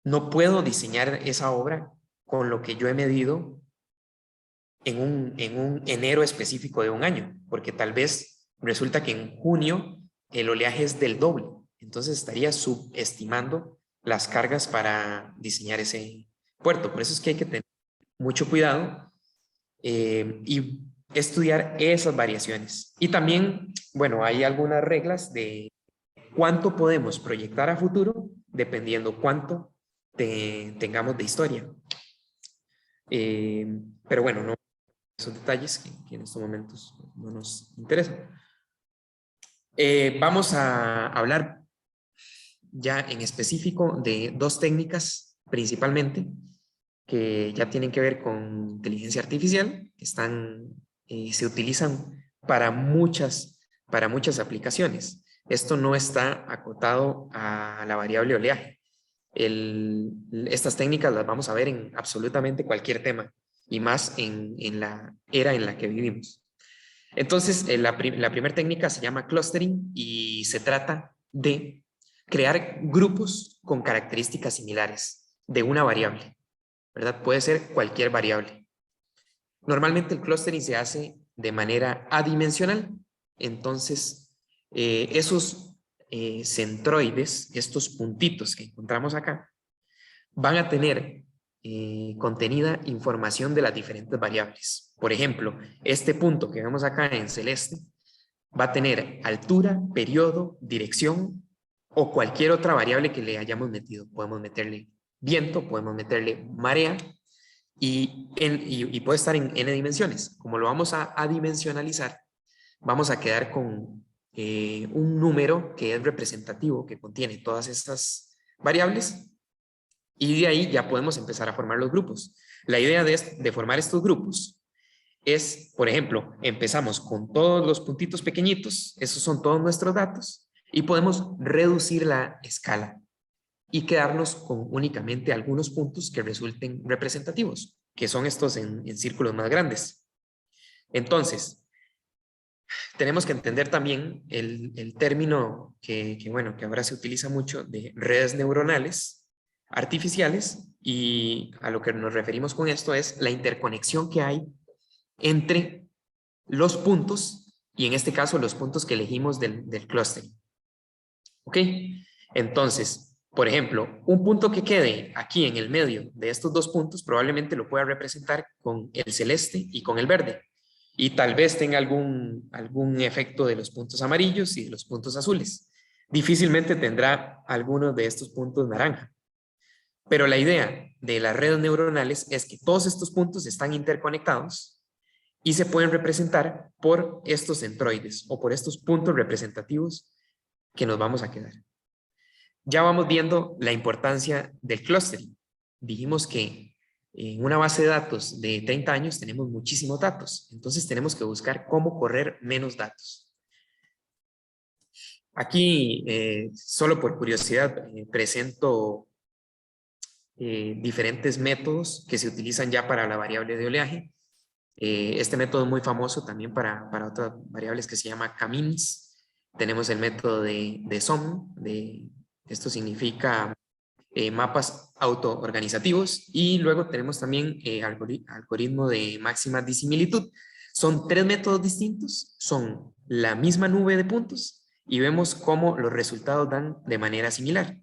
S2: no puedo diseñar esa obra con lo que yo he medido en un enero específico de un año, porque tal vez resulta que en junio el oleaje es del doble. Entonces estaría subestimando las cargas para diseñar ese puerto. Por eso es que hay que tener mucho cuidado y estudiar esas variaciones. Y también, bueno, hay algunas reglas de cuánto podemos proyectar a futuro dependiendo cuánto tengamos de historia. Pero bueno, no esos detalles que en estos momentos no nos interesan. Vamos a hablar ya en específico de dos técnicas principalmente que ya tienen que ver con inteligencia artificial, que se utilizan para muchas aplicaciones. Esto no está acotado a la variable oleaje. Estas técnicas las vamos a ver en absolutamente cualquier tema y más en la era en la que vivimos. Entonces, la primera técnica se llama clustering y se trata de crear grupos con características similares de una variable, ¿verdad? Puede ser cualquier variable. Normalmente el clustering se hace de manera adimensional. Entonces, esos centroides, estos puntitos que encontramos acá, van a tener contenida información de las diferentes variables. Por ejemplo, este punto que vemos acá en celeste va a tener altura, periodo, dirección o cualquier otra variable que le hayamos metido. Podemos meterle viento, podemos meterle marea y puede estar en n dimensiones. Como lo vamos a adimensionalizar, vamos a quedar con un número que es representativo, que contiene todas estas variables y de ahí ya podemos empezar a formar los grupos. La idea de formar estos grupos es, por ejemplo, empezamos con todos los puntitos pequeñitos, esos son todos nuestros datos, y podemos reducir la escala y quedarnos con únicamente algunos puntos que resulten representativos, que son estos en círculos más grandes. Entonces, tenemos que entender también el término bueno, que ahora se utiliza mucho de redes neuronales artificiales, y a lo que nos referimos con esto es la interconexión que hay entre los puntos, y en este caso los puntos que elegimos del clustering. ¿Ok? Entonces, por ejemplo, un punto que quede aquí en el medio de estos dos puntos probablemente lo pueda representar con el celeste y con el verde, y tal vez tenga algún efecto de los puntos amarillos y de los puntos azules. Difícilmente tendrá alguno de estos puntos naranja. Pero la idea de las redes neuronales es que todos estos puntos están interconectados y se pueden representar por estos centroides o por estos puntos representativos que nos vamos a quedar. Ya vamos viendo la importancia del clustering. Dijimos que en una base de datos de 30 años tenemos muchísimos datos, entonces tenemos que buscar cómo correr menos datos. Aquí, solo por curiosidad, presento diferentes métodos que se utilizan ya para la variable de oleaje. Este método es muy famoso también para otras variables que se llama k-means. Tenemos el método de SOM, esto significa mapas autoorganizativos, y luego tenemos también algoritmo de máxima disimilitud. Son tres métodos distintos, son la misma nube de puntos y vemos cómo los resultados dan de manera similar.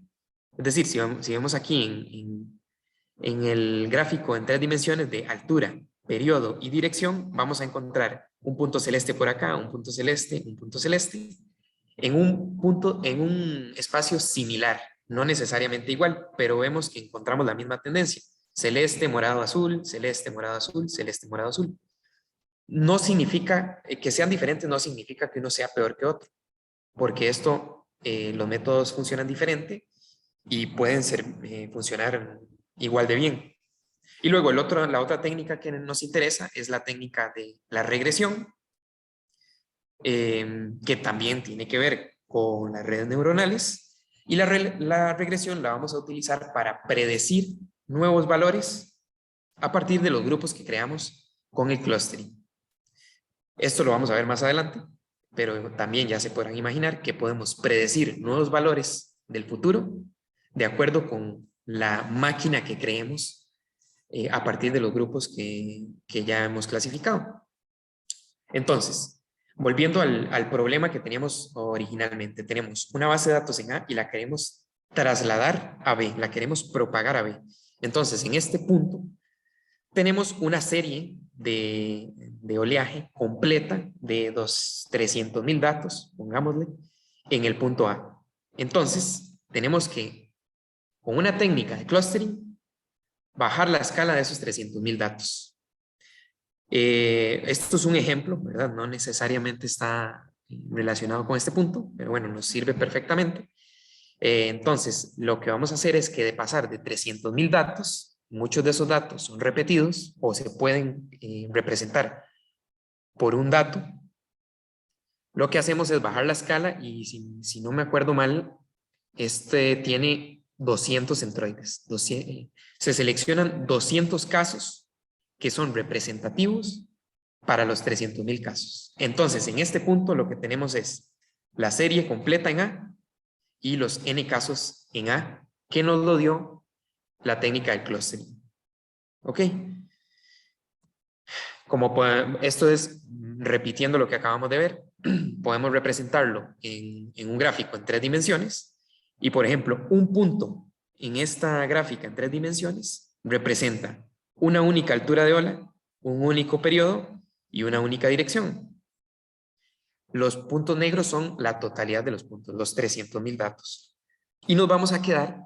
S2: Es decir, si vemos aquí en el gráfico en 3 dimensiones de altura, periodo y dirección, vamos a encontrar un punto celeste por acá, un punto celeste, en un espacio similar, no necesariamente igual, pero vemos que encontramos la misma tendencia: celeste, morado, azul, celeste, morado, azul, celeste, morado, azul. No significa que sean diferentes, no significa que uno sea peor que otro, porque los métodos funcionan diferente y pueden funcionar igual de bien. Y luego la otra técnica que nos interesa es la técnica de la regresión, que también tiene que ver con las redes neuronales, y la regresión la vamos a utilizar para predecir nuevos valores a partir de los grupos que creamos con el clustering. Esto lo vamos a ver más adelante, pero también ya se podrán imaginar que podemos predecir nuevos valores del futuro de acuerdo con la máquina que creemos a partir de los grupos que ya hemos clasificado. Entonces, volviendo al problema que teníamos originalmente, tenemos una base de datos en A y la queremos trasladar a B, la queremos propagar a B. Entonces, en este punto, tenemos una serie de oleaje completa de 300,000 datos, pongámosle, en el punto A. Entonces, tenemos que, con una técnica de clustering, bajar la escala de esos 300,000 datos. Esto es un ejemplo, ¿verdad? No necesariamente está relacionado con este punto, pero bueno, nos sirve perfectamente. Entonces, lo que vamos a hacer es que de pasar de 300,000 datos, muchos de esos datos son repetidos o se pueden representar por un dato. Lo que hacemos es bajar la escala y, si no me acuerdo mal, tiene 200 centroides. Se seleccionan 200 casos que son representativos para los 300,000 casos. Entonces, en este punto lo que tenemos es la serie completa en A y los N casos en A, que nos lo dio la técnica del clustering. ¿Ok? Esto es repitiendo lo que acabamos de ver. Podemos representarlo en un gráfico en 3 dimensiones. Y, por ejemplo, un punto en esta gráfica en 3 dimensiones representa una única altura de ola, un único periodo y una única dirección. Los puntos negros son la totalidad de los puntos, los 300,000 datos. Y nos vamos a quedar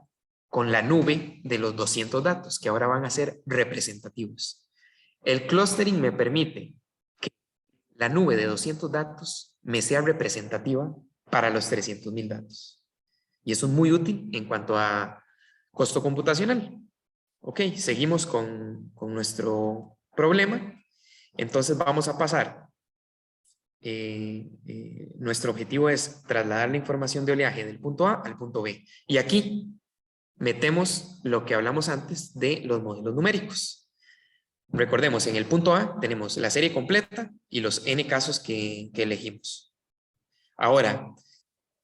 S2: con la nube de los 200 datos, que ahora van a ser representativos. El clustering me permite que la nube de 200 datos me sea representativa para los 300,000 datos. Y eso es muy útil en cuanto a costo computacional. Ok, seguimos con nuestro problema. Entonces vamos a pasar. Nuestro objetivo es trasladar la información de oleaje del punto A al punto B. Y aquí metemos lo que hablamos antes de los modelos numéricos. Recordemos, en el punto A tenemos la serie completa y los n casos que elegimos. Ahora,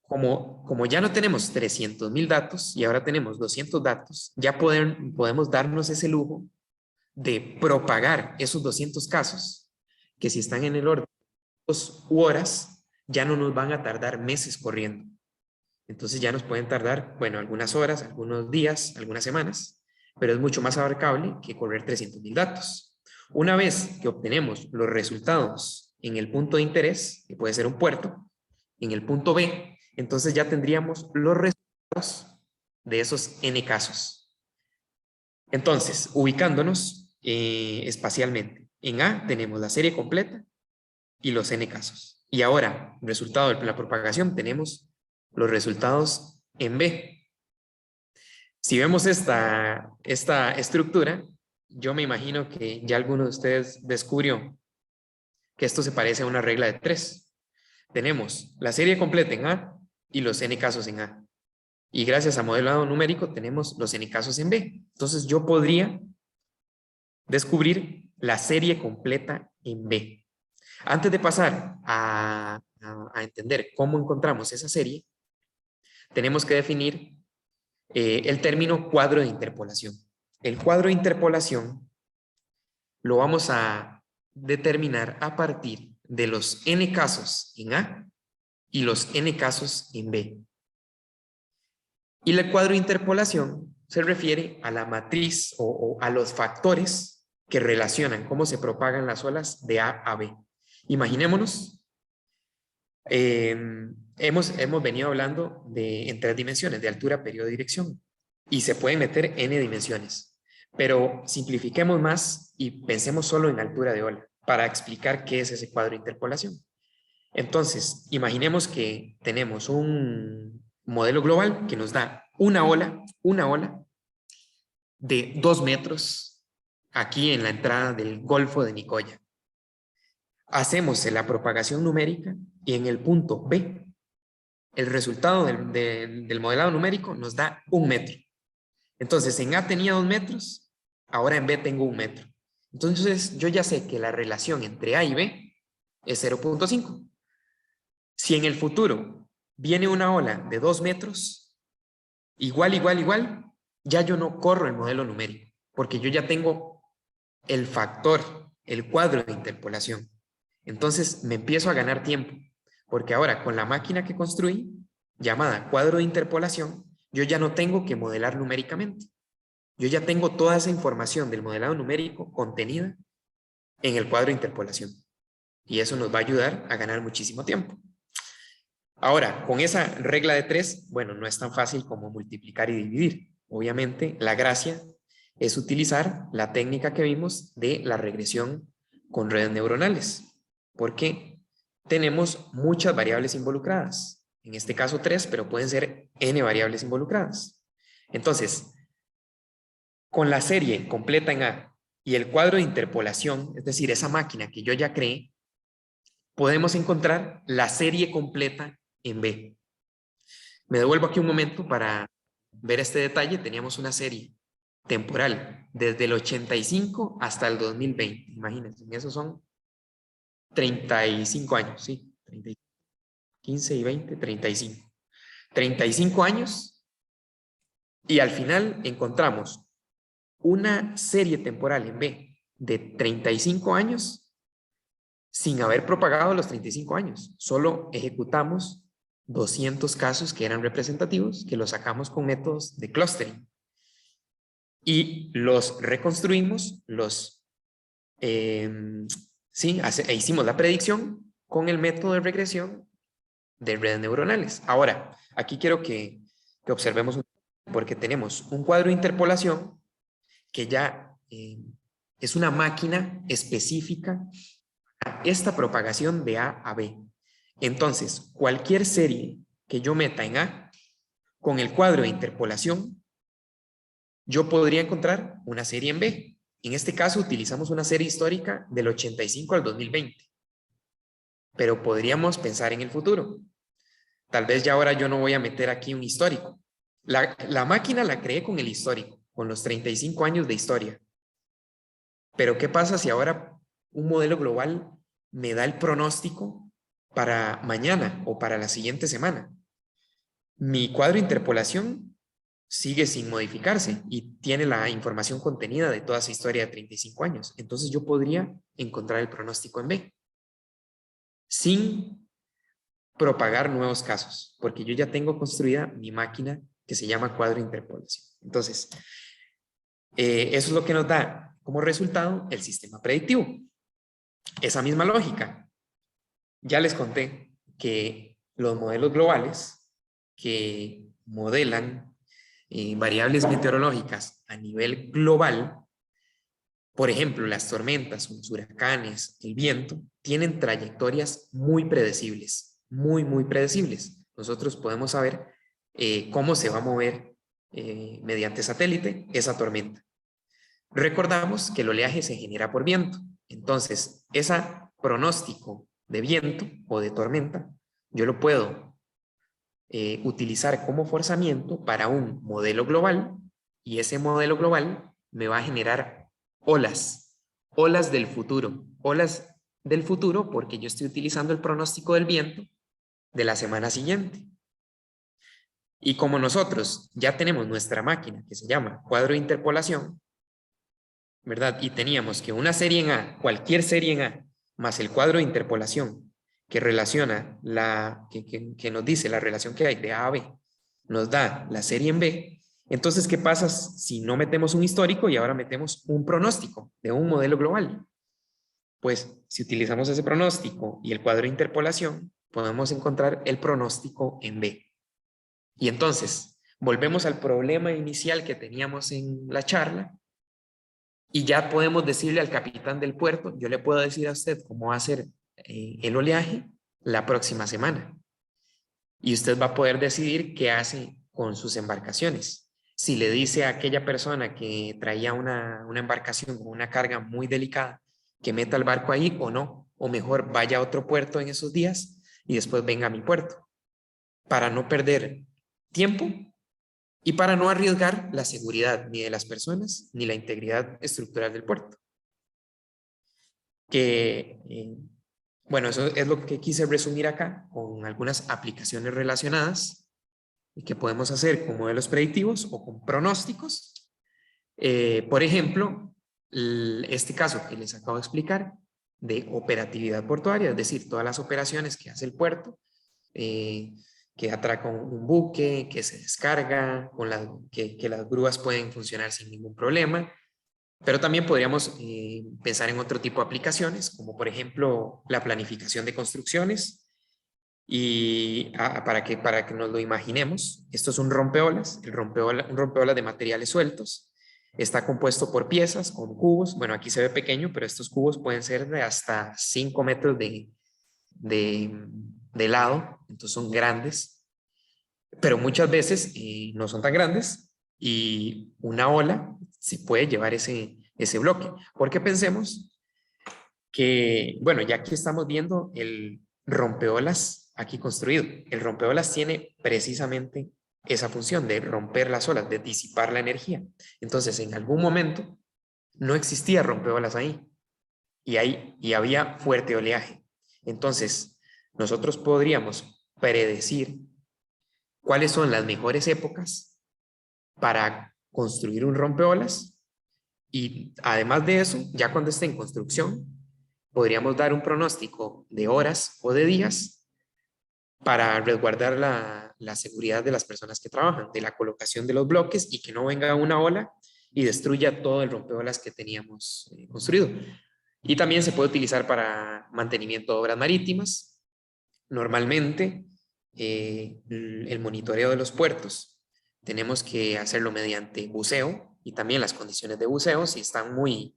S2: como ya no tenemos 300,000 datos y ahora tenemos 200 datos, ya podemos darnos ese lujo de propagar esos 200 casos, que si están en el orden de horas, ya no nos van a tardar meses corriendo. Entonces ya nos pueden tardar, bueno, algunas horas, algunos días, algunas semanas, pero es mucho más abarcable que correr 300,000 datos. Una vez que obtenemos los resultados en el punto de interés, que puede ser un puerto, en el punto B, entonces ya tendríamos los resultados de esos n casos. Entonces, ubicándonos espacialmente, en A tenemos la serie completa y los n casos. Y ahora, resultado de la propagación, tenemos los resultados en B. Si vemos esta estructura, yo me imagino que ya alguno de ustedes descubrió que esto se parece a una regla de 3. Tenemos la serie completa en A y los n casos en A. Y gracias a modelado numérico tenemos los n casos en B. Entonces yo podría descubrir la serie completa en B. Antes de pasar a entender cómo encontramos esa serie, tenemos que definir el término cuadro de interpolación. El cuadro de interpolación lo vamos a determinar a partir de los n casos en A y los n casos en B. Y el cuadro de interpolación se refiere a la matriz o a los factores que relacionan cómo se propagan las olas de A a B. Imaginémonos, hemos venido hablando en 3 dimensiones, de altura, periodo y dirección, y se pueden meter n dimensiones, pero simplifiquemos más y pensemos solo en altura de ola para explicar qué es ese cuadro de interpolación. Entonces, imaginemos que tenemos un modelo global que nos da una ola de 2 metros aquí en la entrada del Golfo de Nicoya. Hacemos la propagación numérica y en el punto B, el resultado del modelado numérico nos da 1 metro. Entonces, en A tenía 2 metros, ahora en B tengo 1 metro. Entonces, yo ya sé que la relación entre A y B es 0.5. Si en el futuro viene una ola de 2 metros, igual, ya yo no corro el modelo numérico, porque yo ya tengo el factor, el cuadro de interpolación. Entonces me empiezo a ganar tiempo, porque ahora con la máquina que construí, llamada cuadro de interpolación, yo ya no tengo que modelar numéricamente. Yo ya tengo toda esa información del modelado numérico contenida en el cuadro de interpolación. Y eso nos va a ayudar a ganar muchísimo tiempo. Ahora, con esa regla de 3, bueno, no es tan fácil como multiplicar y dividir. Obviamente, la gracia es utilizar la técnica que vimos de la regresión con redes neuronales, porque tenemos muchas variables involucradas. En este caso 3, pero pueden ser n variables involucradas. Entonces, con la serie completa en A y el cuadro de interpolación, es decir, esa máquina que yo ya creé, podemos encontrar la serie completa en B. Me devuelvo aquí un momento para ver este detalle. Teníamos una serie temporal desde el 85 hasta el 2020. Imagínense, esos son 35 años, ¿sí? 15 y 20, 35. 35 años y al final encontramos una serie temporal en B de 35 años sin haber propagado los 35 años. Solo ejecutamos 200 casos que eran representativos, que los sacamos con métodos de clustering. Y los reconstruimos, hicimos la predicción con el método de regresión de redes neuronales. Ahora, aquí quiero que observemos, porque tenemos un cuadro de interpolación que ya es una máquina específica a esta propagación de A a B. Entonces, cualquier serie que yo meta en A, con el cuadro de interpolación, yo podría encontrar una serie en B. En este caso utilizamos una serie histórica del 85 al 2020, pero podríamos pensar en el futuro. Tal vez ya ahora yo no voy a meter aquí un histórico. La máquina la creé con el histórico, con los 35 años de historia. Pero ¿qué pasa si ahora un modelo global me da el pronóstico para mañana o para la siguiente semana? Mi cuadro de interpolación sigue sin modificarse y tiene la información contenida de toda esa historia de 35 años. Entonces yo podría encontrar el pronóstico en B sin propagar nuevos casos, porque yo ya tengo construida mi máquina que se llama cuadro de interpolación. Entonces, eso es lo que nos da como resultado el sistema predictivo. Esa misma lógica. Ya les conté que los modelos globales que modelan variables meteorológicas a nivel global, por ejemplo, las tormentas, los huracanes, el viento, tienen trayectorias muy predecibles, muy predecibles. Nosotros podemos saber cómo se va a mover mediante satélite esa tormenta. Recordamos que el oleaje se genera por viento. Entonces, ese pronóstico de viento o de tormenta, yo lo puedo utilizar como forzamiento para un modelo global, y ese modelo global me va a generar olas del futuro, porque yo estoy utilizando el pronóstico del viento de la semana siguiente. Y como nosotros ya tenemos nuestra máquina que se llama cuadro de interpolación, ¿verdad? Y teníamos que una serie en A, cualquier serie en A, más el cuadro de interpolación que relaciona que nos dice la relación que hay de A a B, nos da la serie en B. Entonces, ¿qué pasa si no metemos un histórico y ahora metemos un pronóstico de un modelo global? Pues si utilizamos ese pronóstico y el cuadro de interpolación, podemos encontrar el pronóstico en B. Y entonces, volvemos al problema inicial que teníamos en la charla, y ya podemos decirle al capitán del puerto, yo le puedo decir a usted cómo va a ser el oleaje la próxima semana. Y usted va a poder decidir qué hace con sus embarcaciones. Si le dice a aquella persona que traía una embarcación con una carga muy delicada, que meta el barco ahí o no, o mejor vaya a otro puerto en esos días y después venga a mi puerto, para no perder tiempo y para no arriesgar la seguridad ni de las personas ni la integridad estructural del puerto. Bueno, eso es lo que quise resumir acá con algunas aplicaciones relacionadas que podemos hacer con modelos predictivos o con pronósticos. Por ejemplo, este caso que les acabo de explicar de operatividad portuaria, es decir, todas las operaciones que hace el puerto, que atraca un buque, que se descarga, que las grúas pueden funcionar sin ningún problema. Pero también podríamos pensar en otro tipo de aplicaciones, como por ejemplo la planificación de construcciones. Y para que nos lo imaginemos, esto es un rompeolas, un rompeolas de materiales sueltos. Está compuesto por piezas con cubos. Bueno, aquí se ve pequeño, pero estos cubos pueden ser de hasta 5 metros de lado, entonces son grandes, pero muchas veces no son tan grandes y una ola se puede llevar ese bloque, porque pensemos que, bueno, ya aquí estamos viendo el rompeolas aquí construido. El rompeolas tiene precisamente esa función de romper las olas, de disipar la energía. Entonces, en algún momento no existía rompeolas ahí y había fuerte oleaje. Entonces, nosotros podríamos predecir cuáles son las mejores épocas para construir un rompeolas, y además de eso, ya cuando esté en construcción, podríamos dar un pronóstico de horas o de días para resguardar la seguridad de las personas que trabajan, de la colocación de los bloques y que no venga una ola y destruya todo el rompeolas que teníamos construido. Y también se puede utilizar para mantenimiento de obras marítimas. Normalmente, el monitoreo de los puertos tenemos que hacerlo mediante buceo, y también las condiciones de buceo, si están muy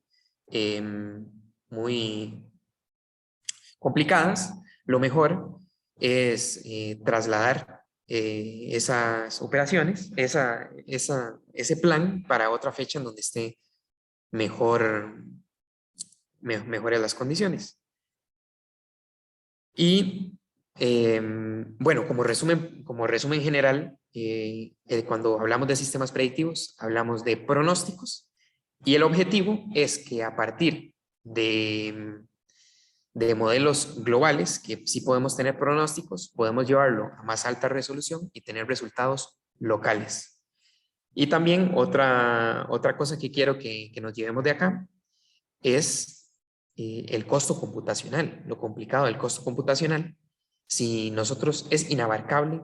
S2: complicadas, lo mejor es trasladar esas operaciones, ese plan para otra fecha en donde esté mejores las condiciones. Y bueno, como resumen general, cuando hablamos de sistemas predictivos, hablamos de pronósticos y el objetivo es que a partir de modelos globales, que sí podemos tener pronósticos, podemos llevarlo a más alta resolución y tener resultados locales. Y también otra cosa que quiero que nos llevemos de acá es el costo computacional, lo complicado del costo computacional. Si nosotros es inabarcable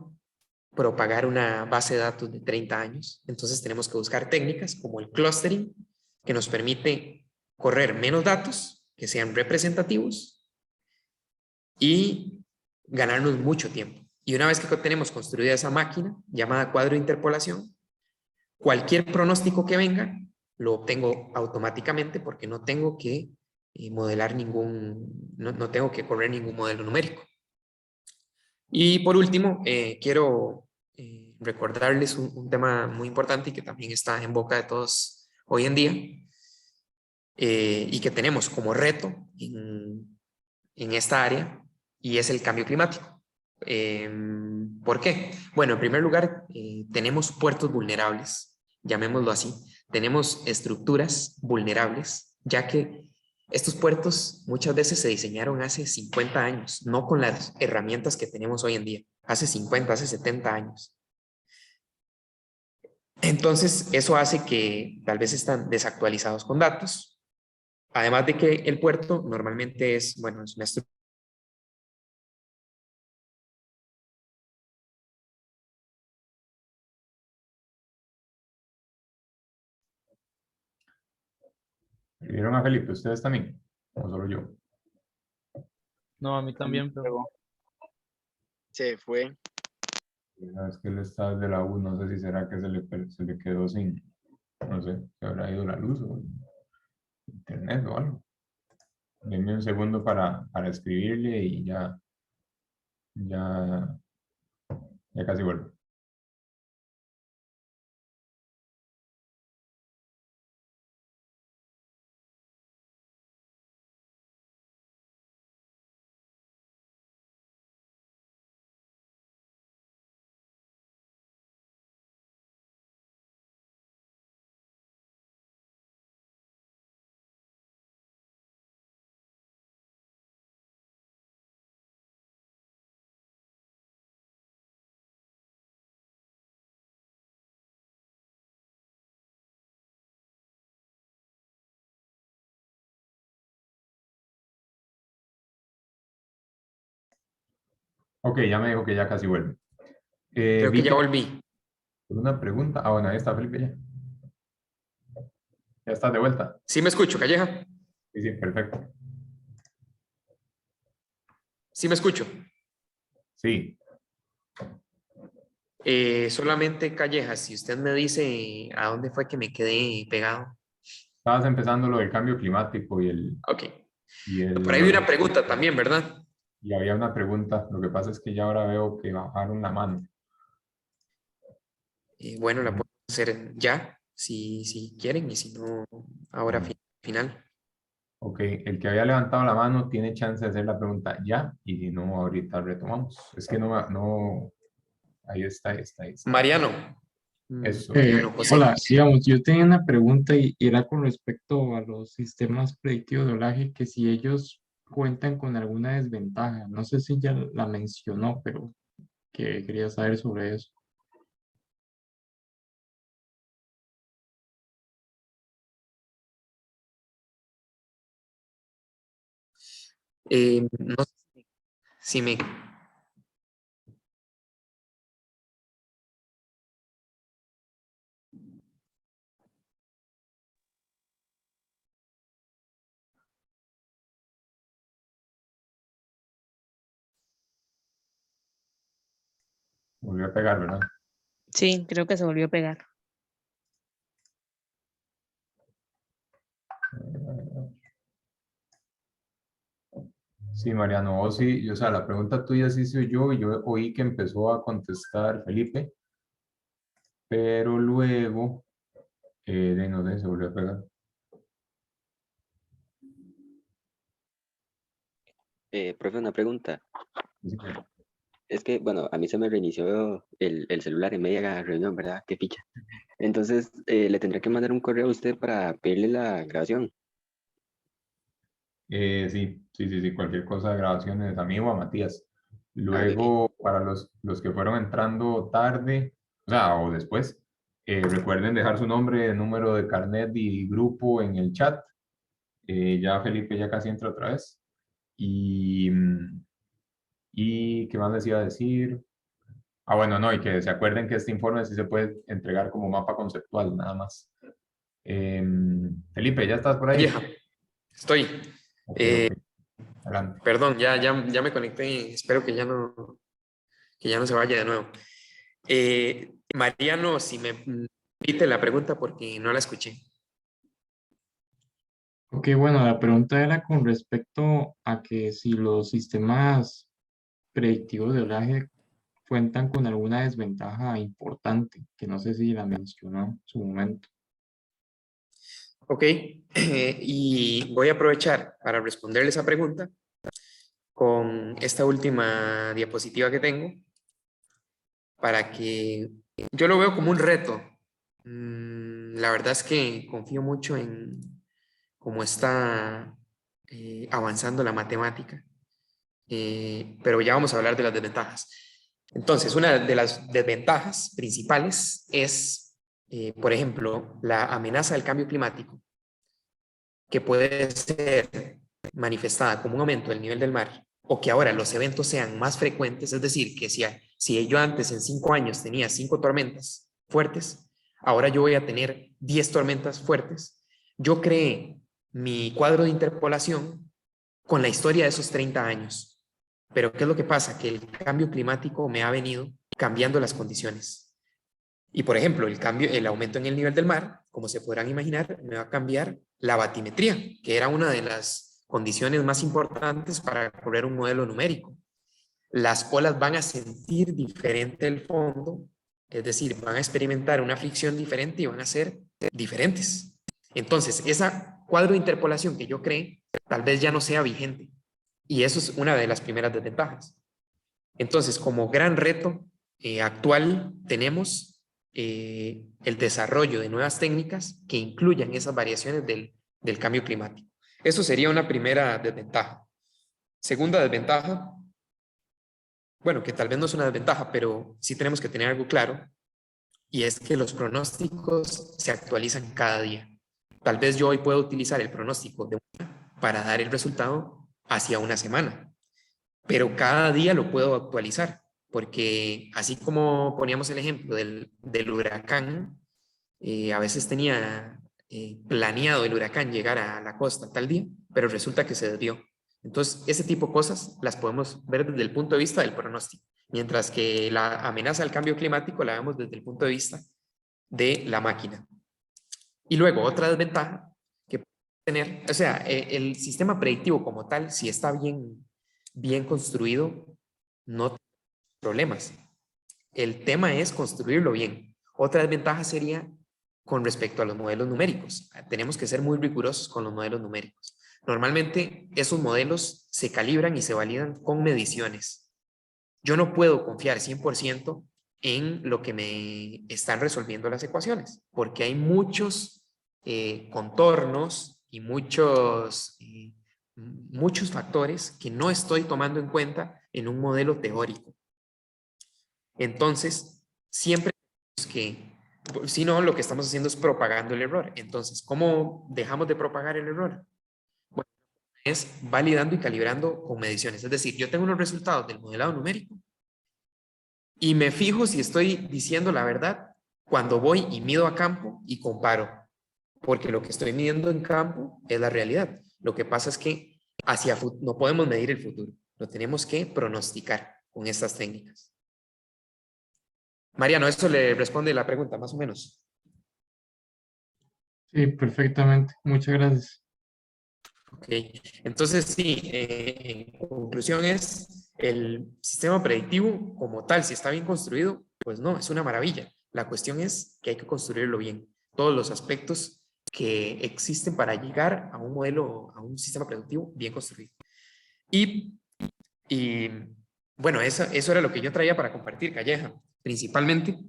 S2: propagar una base de datos de 30 años, entonces tenemos que buscar técnicas como el clustering, que nos permite correr menos datos, que sean representativos y ganarnos mucho tiempo. Y una vez que tenemos construida esa máquina llamada cuadro de interpolación, cualquier pronóstico que venga lo obtengo automáticamente porque no tengo que modelar no tengo que correr ningún modelo numérico. Y por último, quiero recordarles un tema muy importante y que también está en boca de todos hoy en día y que tenemos como reto en esta área, y es el cambio climático. ¿Por qué? Bueno, en primer lugar, tenemos puertos vulnerables, llamémoslo así. Tenemos estructuras vulnerables, ya que estos puertos muchas veces se diseñaron hace 50 años, no con las herramientas que tenemos hoy en día, hace 50, hace 70 años. Entonces, eso hace que tal vez están desactualizados con datos, además de que el puerto normalmente es, bueno, es una estructura.
S1: ¿Vieron a Felipe? ¿Ustedes también? ¿O solo yo?
S3: No, a mí también, pero
S5: Se fue.
S1: Es que él está desde la U, no sé si será que se le quedó sin, no sé, se habrá ido la luz o internet o algo. Denme un segundo para escribirle y ya, ya casi vuelvo. Ok, ya me dijo que ya casi vuelve.
S2: Creo que
S1: Vi
S2: ya
S1: que
S2: volví.
S1: una pregunta. Ah, bueno, ahí está Felipe ya. Ya estás de vuelta.
S2: ¿Sí me escucho, Calleja?
S1: Sí, sí, perfecto.
S2: ¿Sí me escucho?
S1: Sí,
S2: Solamente Calleja, si usted me dice a dónde fue que me quedé pegado.
S1: estabas empezando lo del cambio climático
S2: Ok.
S1: y
S2: Por ahí vi una pregunta también, ¿verdad?
S1: y había una pregunta. Lo que pasa es que ya ahora veo que bajaron la mano.
S2: Bueno, la puedo hacer ya, si quieren, y si no, ahora final.
S1: Ok, el que había levantado la mano tiene chance de hacer la pregunta ya, y si no, ahorita retomamos. Es que no, ahí está, ahí está.
S2: Mariano.
S1: Eso.
S2: Mariano José.
S6: Hola, digamos, yo tenía una pregunta y era con respecto a los sistemas predictivos de doblaje, que si ellos cuentan con alguna desventaja. No sé si ya la mencionó, pero que quería saber sobre eso.
S2: No sé si me...
S1: Volvió a pegar, ¿verdad?
S4: Sí, creo que se volvió a pegar.
S1: Sí, Mariano, vos sí, o sea, la pregunta tuya sí soy yo, y yo oí que empezó a contestar Felipe, pero luego, no sé, se volvió a pegar.
S7: Profe, una pregunta.
S1: Sí,
S7: Es que, bueno, a mí se me reinició el celular en media reunión, ¿verdad? Qué picha. Entonces, le tendré que mandar un correo a usted para pedirle la grabación.
S1: sí, cualquier cosa de grabaciones a mí o a Matías.
S7: Ah, ok, ok.
S1: Luego, para los que fueron entrando tarde, o sea, o después, recuerden dejar su nombre, número de carnet y grupo en el chat. Ya Felipe ya casi entra otra vez. Y ¿qué más les iba a decir? Ah, bueno, no, y que se acuerden que este informe sí se puede entregar como mapa conceptual, nada más. Felipe, ¿ya estás por ahí?
S2: Vieja, estoy.
S1: Ok,
S2: Eh,
S1: ok, adelante.
S2: Perdón, ya me conecté. Espero que ya no se vaya de nuevo. Mariano, si me repite la pregunta porque no la escuché.
S6: Ok, bueno, la pregunta era con respecto a que si los sistemas predictivos de oleaje cuentan con alguna desventaja importante, que no sé si la mencionó en su momento.
S2: Ok, y voy a aprovechar para responderle esa pregunta con esta última diapositiva que tengo para que yo lo veo como un reto. La verdad es que confío mucho en cómo está avanzando la matemática, pero ya vamos a hablar de las desventajas. Entonces, una de las desventajas principales es, por ejemplo, la amenaza del cambio climático, que puede ser manifestada como un aumento del nivel del mar o que ahora los eventos sean más frecuentes, es decir, que si yo antes en 5 años tenía 5 tormentas fuertes, ahora yo voy a tener 10 tormentas fuertes. Yo creé mi cuadro de interpolación con la historia de esos 30 años. Pero ¿qué es lo que pasa? Que el cambio climático me ha venido cambiando las condiciones. Y por ejemplo, el aumento en el nivel del mar, como se podrán imaginar, me va a cambiar la batimetría, que era una de las condiciones más importantes para correr un modelo numérico. Las olas van a sentir diferente el fondo, es decir, van a experimentar una fricción diferente y van a ser diferentes. Entonces, ese cuadro de interpolación que yo creé, tal vez ya no sea vigente. Y eso es una de las primeras desventajas. Entonces, como gran reto actual, tenemos el desarrollo de nuevas técnicas que incluyan esas variaciones del cambio climático. Eso sería una primera desventaja. Segunda desventaja, bueno, que tal vez no es una desventaja, pero sí tenemos que tener algo claro, y es que los pronósticos se actualizan cada día. Tal vez yo hoy puedo utilizar el pronóstico de para dar el resultado hacia una semana, pero cada día lo puedo actualizar, porque así como poníamos el ejemplo del huracán, a veces tenía planeado el huracán llegar a la costa tal día, pero resulta que se desvió. Entonces, ese tipo de cosas las podemos ver desde el punto de vista del pronóstico, mientras que la amenaza del cambio climático la vemos desde el punto de vista de la máquina. Y luego, otra desventaja que puede tener, o sea, el sistema predictivo como tal, si está bien construido, no tiene problemas. El tema es construirlo bien. Otra desventaja sería con respecto a los modelos numéricos. Tenemos que ser muy rigurosos con los modelos numéricos. Normalmente esos modelos se calibran y se validan con mediciones. Yo no puedo confiar 100% en lo que me están resolviendo las ecuaciones, porque hay muchos contornos y muchos factores que no estoy tomando en cuenta en un modelo teórico. Entonces, siempre tenemos que, si no, lo que estamos haciendo es propagando el error. Entonces, ¿cómo dejamos de propagar el error? Bueno, es validando y calibrando con mediciones. Es decir, yo tengo unos resultados del modelado numérico y me fijo si estoy diciendo la verdad cuando voy y mido a campo y comparo, porque lo que estoy midiendo en campo es la realidad. Lo que pasa es que no podemos medir el futuro, lo tenemos que pronosticar con estas técnicas. Mariano, ¿esto le responde la pregunta más o menos?
S6: Sí, perfectamente. Muchas gracias.
S2: Ok, entonces sí, en conclusión es el sistema predictivo como tal, si está bien construido, pues no, es una maravilla. La cuestión es que hay que construirlo bien. Todos los aspectos que existen para llegar a un modelo, a un sistema predictivo bien construido. Y Y bueno, eso era lo que yo traía para compartir, Calleja, principalmente.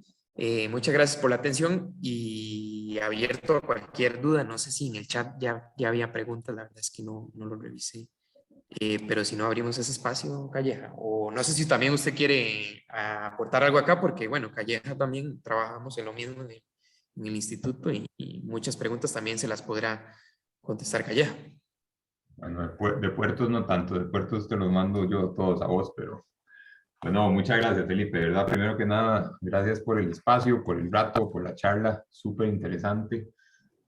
S2: Muchas gracias por la atención y abierto a cualquier duda. No sé si en el chat ya había preguntas, la verdad es que no lo revisé. Pero si no abrimos ese espacio, Calleja, o no sé si también usted quiere aportar algo acá, porque bueno, Calleja también trabajamos en lo mismo en el instituto y muchas preguntas también se las podrá contestar Calleja.
S1: Bueno, de puertos no tanto, de puertos te los mando yo todos a vos, pero bueno, muchas gracias, Felipe, de verdad. Primero que nada, gracias por el espacio, por el rato, por la charla, súper interesante.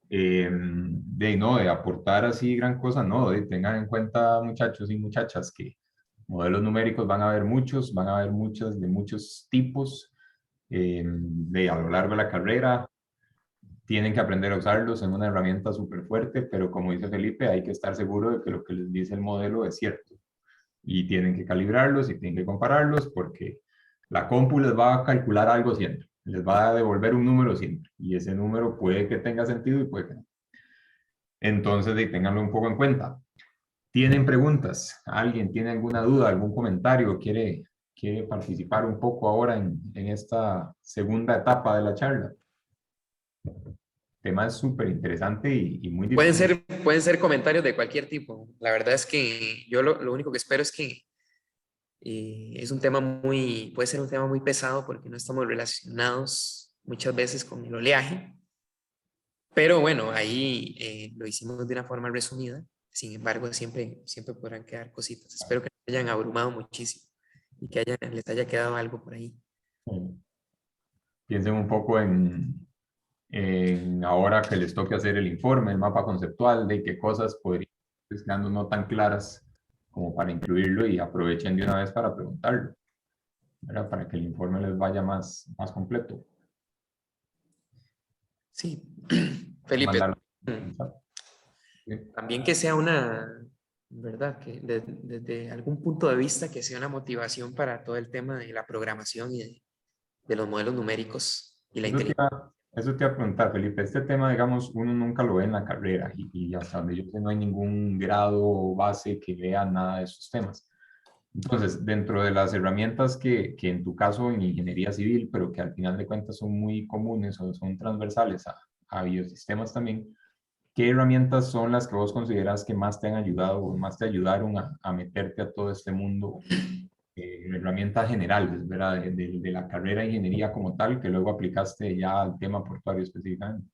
S1: De aportar así gran cosa, no, tengan en cuenta, muchachos y muchachas, que modelos numéricos van a haber muchos, van a haber muchos de muchos tipos, a lo largo de la carrera. Tienen que aprender a usarlos en una herramienta súper fuerte, pero como dice Felipe, hay que estar seguro de que lo que les dice el modelo es cierto. Y tienen que calibrarlos y tienen que compararlos porque la compu les va a calcular algo siempre. Les va a devolver un número siempre. Y ese número puede que tenga sentido y puede que no. Entonces, ténganlo un poco en cuenta. ¿Tienen preguntas? ¿Alguien tiene alguna duda, algún comentario? ¿Quiere participar un poco ahora en esta segunda etapa de la charla? Tema es súper interesante y muy difícil.
S2: Pueden ser comentarios de cualquier tipo. La verdad es que yo lo único que espero es que es un tema puede ser un tema muy pesado porque no estamos relacionados muchas veces con el oleaje. Pero bueno, ahí lo hicimos de una forma resumida. Sin embargo, siempre podrán quedar cositas. Espero que no hayan abrumado muchísimo y que les haya quedado algo por ahí.
S1: Piensen un poco en ahora que les toque hacer el informe, el mapa conceptual de qué cosas podrían estar quedando no tan claras como para incluirlo y aprovechen de una vez para preguntarlo, ¿verdad? Para que el informe les vaya más completo.
S2: Sí, Felipe,
S1: Mandarlo.
S2: también que sea ¿verdad? Que desde algún punto de vista que sea una motivación para todo el tema de la programación y de los modelos numéricos y la inteligencia.
S1: Eso te iba a preguntar, Felipe. Este tema, digamos, uno nunca lo ve en la carrera y hasta donde yo sé no hay ningún grado o base que vea nada de esos temas. Entonces, dentro de las herramientas que en tu caso en ingeniería civil, pero que al final de cuentas son muy comunes o son transversales a biosistemas también, ¿qué herramientas son las que vos consideras que más te han ayudado o más te ayudaron a meterte a todo este mundo? Herramientas generales, ¿verdad? De la carrera de ingeniería como tal, que luego aplicaste ya al tema portuario específicamente.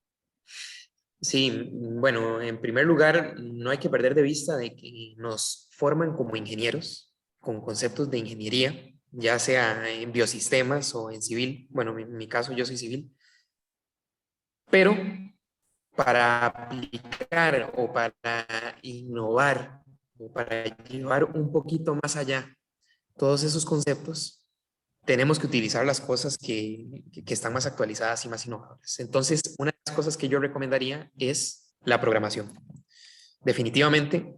S2: Sí, bueno, en primer lugar, no hay que perder de vista de que nos forman como ingenieros con conceptos de ingeniería, ya sea en biosistemas o en civil. Bueno, en mi caso yo soy civil. Pero para aplicar o para innovar o para llevar un poquito más allá todos esos conceptos, tenemos que utilizar las cosas que están más actualizadas y más innovadoras. Entonces, una de las cosas que yo recomendaría es la programación. Definitivamente,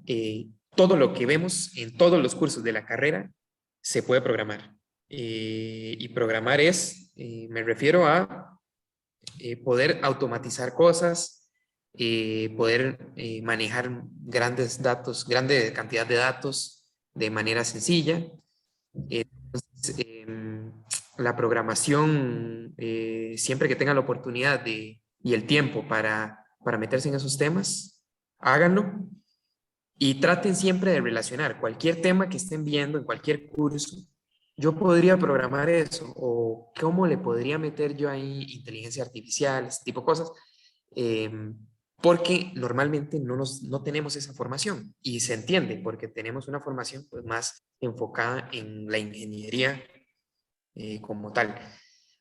S2: todo lo que vemos en todos los cursos de la carrera se puede programar. Y programar me refiero a poder automatizar cosas, poder manejar grandes datos, grande cantidad de datos de manera sencilla. Entonces, la programación, siempre que tengan la oportunidad y el tiempo para meterse en esos temas, háganlo y traten siempre de relacionar cualquier tema que estén viendo en cualquier curso. Yo podría programar eso o cómo le podría meter yo ahí inteligencia artificial, ese tipo de cosas, porque normalmente no tenemos esa formación y se entiende porque tenemos una formación pues, más enfocada en la ingeniería como tal.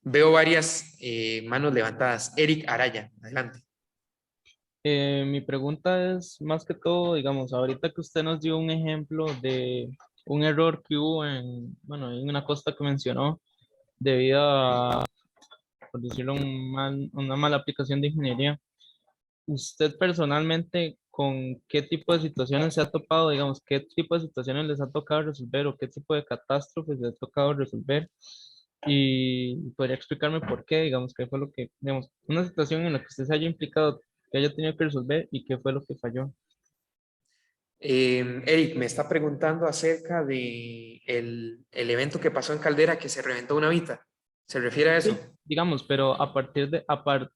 S2: Veo varias manos levantadas. Eric Araya, adelante.
S3: Mi pregunta es más que todo, digamos, ahorita que usted nos dio un ejemplo de un error que hubo bueno, en una costa que mencionó debido a, por decirlo, una mala aplicación de ingeniería. ¿Usted personalmente con qué tipo de situaciones se ha topado, digamos, qué tipo de situaciones les ha tocado resolver o qué tipo de catástrofes les ha tocado resolver? Y podría explicarme por qué, digamos, qué fue lo que, digamos, una situación en la que usted se haya implicado, que haya tenido que resolver y qué fue lo que falló.
S2: Eric me está preguntando acerca de el evento que pasó en Caldera, que se reventó una vita. ¿Se refiere a eso?
S3: Digamos, pero aparte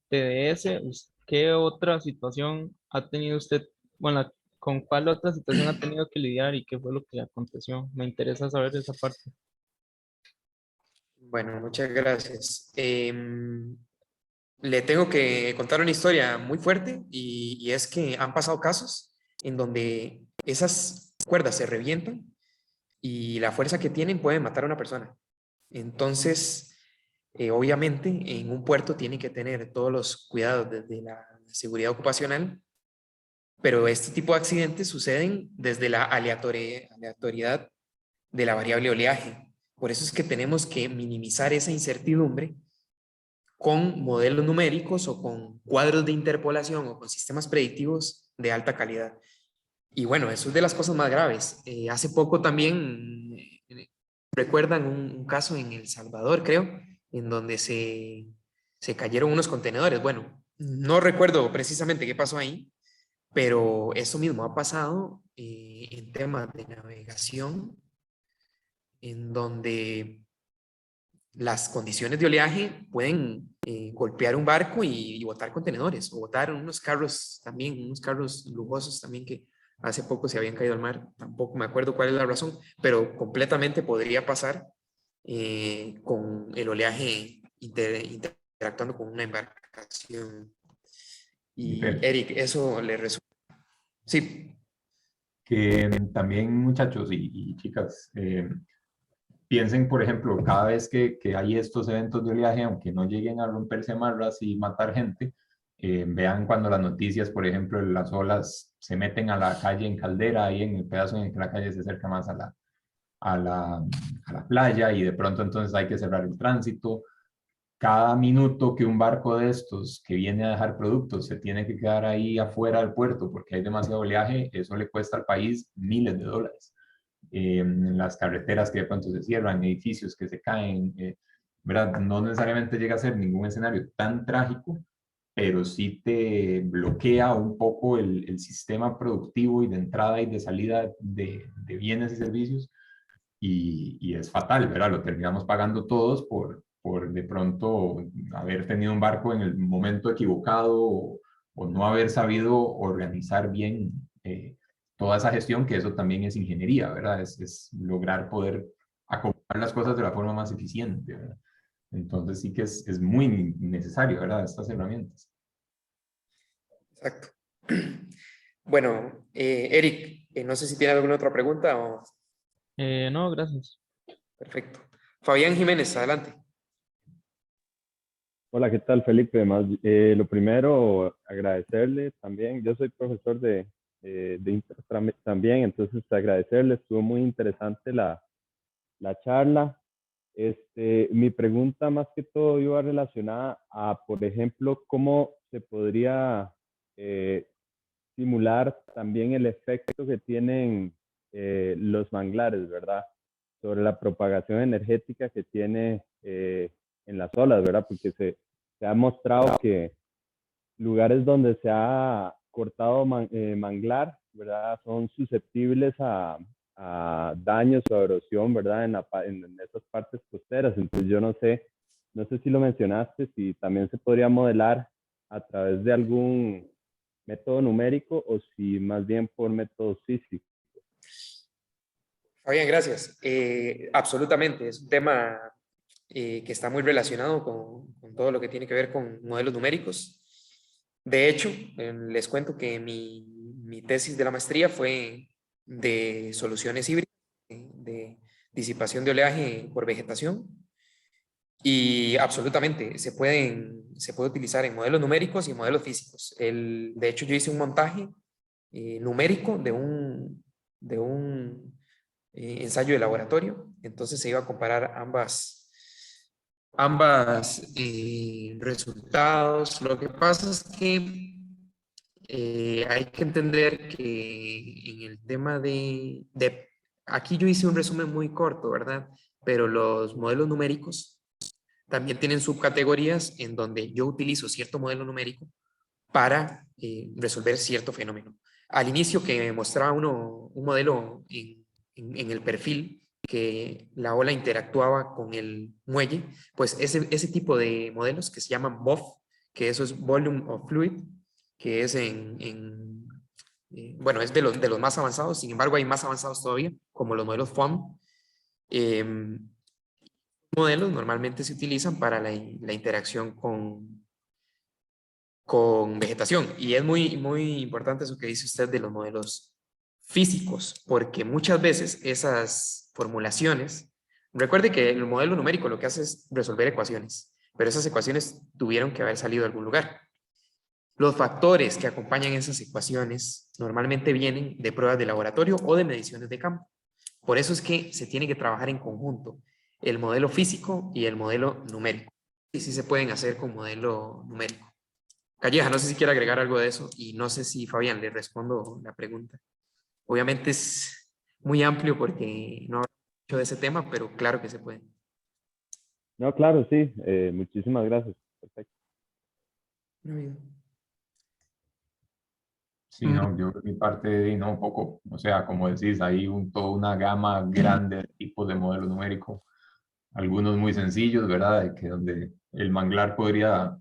S3: de ese, ¿qué otra situación ha tenido usted, bueno, con cuál otra situación ha tenido que lidiar y qué fue lo que le aconteció? Me interesa saber esa parte.
S2: Bueno, muchas gracias. Le tengo que contar una historia muy fuerte y es que han pasado casos en donde esas cuerdas se revientan y la fuerza que tienen puede matar a una persona. Entonces, obviamente, en un puerto tienen que tener todos los cuidados desde la seguridad ocupacional, pero este tipo de accidentes suceden desde la aleatoriedad de la variable oleaje. Por eso es que tenemos que minimizar esa incertidumbre con modelos numéricos o con cuadros de interpolación o con sistemas predictivos de alta calidad. Y bueno, eso es de las cosas más graves. Hace poco también, recuerdan un caso en El Salvador, creo, en donde se cayeron unos contenedores. Bueno, no recuerdo precisamente qué pasó ahí, pero eso mismo ha pasado en temas de navegación, en donde las condiciones de oleaje pueden golpear un barco y botar contenedores, o botar unos carros también, unos carros lujosos también que hace poco se habían caído al mar. Tampoco me acuerdo cuál es la razón, pero completamente podría pasar con el oleaje interactuando con una embarcación. Y
S1: Felipe,
S2: Eric, eso le resulta. Sí,
S1: que también muchachos y chicas, piensen, por ejemplo, cada vez que hay estos eventos de oleaje, aunque no lleguen a romperse amarras y matar gente, vean cuando las noticias, por ejemplo, las olas se meten a la calle en Caldera, ahí en el pedazo en el que la calle se acerca más a la playa y de pronto entonces hay que cerrar el tránsito. Cada minuto que un barco de estos que viene a dejar productos se tiene que quedar ahí afuera del puerto porque hay demasiado oleaje, eso le cuesta al país miles de dólares. Las carreteras que de pronto se cierran, edificios que se caen, ¿verdad? No necesariamente llega a ser ningún escenario tan trágico, pero sí te bloquea un poco el sistema productivo y de entrada y de salida de bienes y servicios y es fatal, ¿verdad? Lo terminamos pagando todos por de pronto haber tenido un barco en el momento equivocado o no haber sabido organizar bien toda esa gestión, que eso también es ingeniería, ¿verdad? Es lograr poder acomodar las cosas de la forma más eficiente, ¿verdad? Entonces sí que es muy necesario, ¿verdad? Estas herramientas.
S2: exacto. Bueno, Eric, no sé si tiene alguna otra pregunta o...
S3: No, gracias.
S2: Perfecto. Fabián Jiménez, adelante.
S8: Hola, ¿qué tal, Felipe? Lo primero, agradecerle también. Yo soy profesor de Inter también, entonces agradecerle. Estuvo muy interesante la charla. Mi pregunta más que todo iba relacionada a, por ejemplo, cómo se podría simular también el efecto que tienen los manglares, ¿verdad? Sobre la propagación energética que tiene en las olas, ¿verdad? Porque se ha mostrado que lugares donde se ha cortado manglar, ¿verdad? Son susceptibles a daños o erosión, ¿verdad? En esas partes costeras. Entonces yo no sé si lo mencionaste, si también se podría modelar a través de algún método numérico o si más bien por métodos físicos.
S2: Fabián, gracias. Absolutamente, es un tema que está muy relacionado con todo lo que tiene que ver con modelos numéricos. De hecho, les cuento que mi tesis de la maestría fue de soluciones híbridas, de disipación de oleaje por vegetación. Y absolutamente, se puede utilizar en modelos numéricos y en modelos físicos. De hecho, yo hice un montaje numérico de un ensayo de laboratorio. Entonces se iba a comparar ambas resultados. Lo que pasa es que hay que entender que en el tema aquí yo hice un resumen muy corto, ¿verdad? Pero los modelos numéricos también tienen subcategorías en donde yo utilizo cierto modelo numérico para resolver cierto fenómeno. Al inicio que mostraba un modelo en el perfil, que la ola interactuaba con el muelle, pues ese tipo de modelos que se llaman BOF, que eso es Volume of Fluid, que es bueno, es de los más avanzados. Sin embargo, hay más avanzados todavía, como los modelos FOAM. Modelos normalmente se utilizan para la interacción con vegetación. Y es muy importante eso que dice usted de los modelos físicos, porque muchas veces esas formulaciones, recuerde que el modelo numérico lo que hace es resolver ecuaciones, pero esas ecuaciones tuvieron que haber salido de algún lugar. Los factores que acompañan esas ecuaciones normalmente vienen de pruebas de laboratorio o de mediciones de campo. Por eso es que se tiene que trabajar en conjunto el modelo físico y el modelo numérico. Y sí se pueden hacer con modelo numérico. Calleja, no sé si quiere agregar algo de eso, y no sé si Fabián le respondo la pregunta. Obviamente es muy amplio porque no hablo mucho de ese tema, pero claro que se puede.
S8: No, claro, sí. Muchísimas gracias. Perfecto.
S2: Muy bien.
S1: Sí, no, yo por mi parte, no, un poco, o sea, como decís, hay toda una gama grande de tipos de modelo numérico, algunos muy sencillos, ¿verdad? De que donde el manglar podría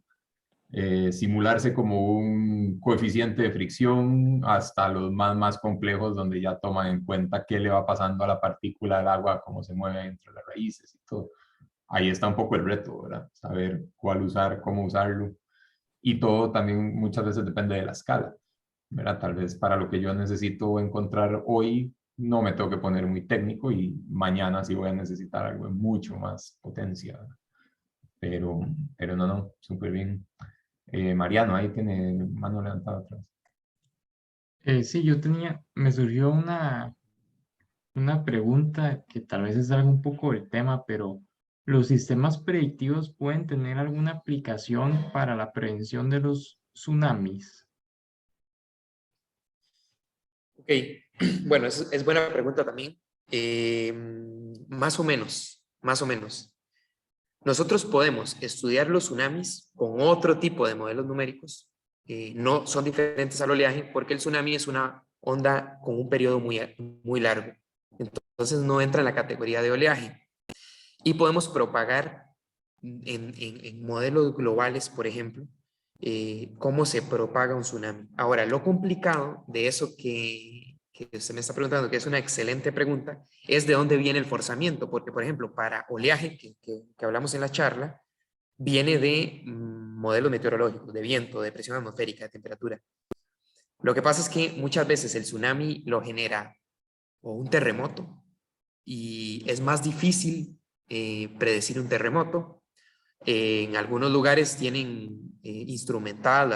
S1: simularse como un coeficiente de fricción, hasta los más complejos, donde ya toman en cuenta qué le va pasando a la partícula del agua, cómo se mueve entre las raíces y todo. Ahí está un poco el reto, ¿verdad? Saber cuál usar, cómo usarlo. Y todo también muchas veces depende de la escala, ¿verdad? Tal vez para lo que yo necesito encontrar hoy no me tengo que poner muy técnico y mañana sí voy a necesitar algo de mucho más potencia, ¿verdad? Pero no, súper bien. Mariano, ahí tiene mano levantada atrás.
S6: Sí, me surgió una pregunta que tal vez es algo un poco del tema, pero ¿los sistemas predictivos pueden tener alguna aplicación para la prevención de los tsunamis?
S2: Ok, bueno, es buena pregunta también. Más o menos, más o menos. Nosotros podemos estudiar los tsunamis con otro tipo de modelos numéricos. No son diferentes al oleaje porque el tsunami es una onda con un periodo muy largo. Entonces no entra en la categoría de oleaje. Y podemos propagar en modelos globales, por ejemplo, cómo se propaga un tsunami. Ahora, lo complicado de eso que usted me está preguntando, que es una excelente pregunta, es de dónde viene el forzamiento, porque, por ejemplo, para oleaje, que hablamos en la charla, viene de modelos meteorológicos, de viento, de presión atmosférica, de temperatura. Lo que pasa es que muchas veces el tsunami lo genera o un terremoto, y es más difícil predecir un terremoto. En algunos lugares tienen instrumentadas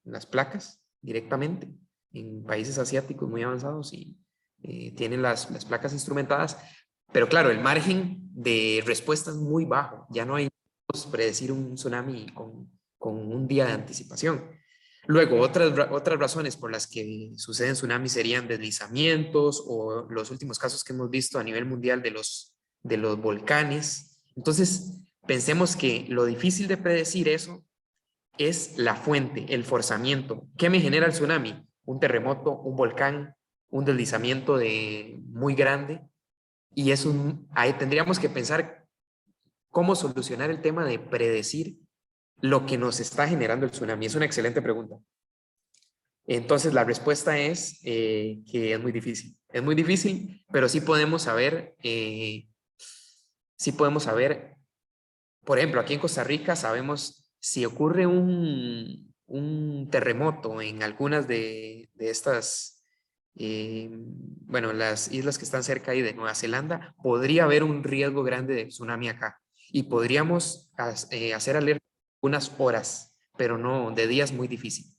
S2: las placas directamente, en países asiáticos muy avanzados, y tienen las placas instrumentadas, pero claro, el margen de respuesta es muy bajo, ya no hay predecir un tsunami con un día de anticipación. Luego, otras razones por las que suceden tsunamis serían deslizamientos o los últimos casos que hemos visto a nivel mundial de los volcanes. Entonces, pensemos que lo difícil de predecir eso es la fuente, el forzamiento. ¿Qué me genera el tsunami? Un terremoto, un volcán, un deslizamiento muy grande. Y eso, ahí tendríamos que pensar cómo solucionar el tema de predecir lo que nos está generando el tsunami. Es una excelente pregunta. Entonces, la respuesta es que es muy difícil. Es muy difícil, pero sí podemos saber, por ejemplo, aquí en Costa Rica sabemos si ocurre un terremoto en algunas de estas, bueno, las islas que están cerca ahí de Nueva Zelanda, podría haber un riesgo grande de tsunami acá. Y podríamos hacer alerta unas horas, pero no de días, muy difícil.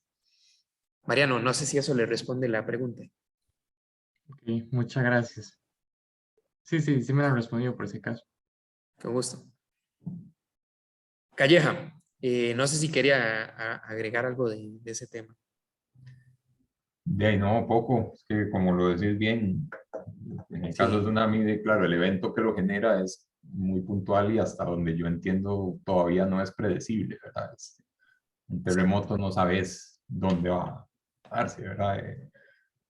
S2: Mariano, no sé si eso le responde la pregunta.
S6: Ok, muchas gracias. Sí me lo han respondido por ese caso.
S2: Con gusto. Calleja, no sé si quería agregar algo de ese tema.
S1: De ahí no, poco, es que como lo decís bien, en el caso de tsunami, claro, el evento que lo genera es muy puntual y hasta donde yo entiendo todavía no es predecible, ¿verdad? Un terremoto no sabes dónde va a darse, ¿verdad?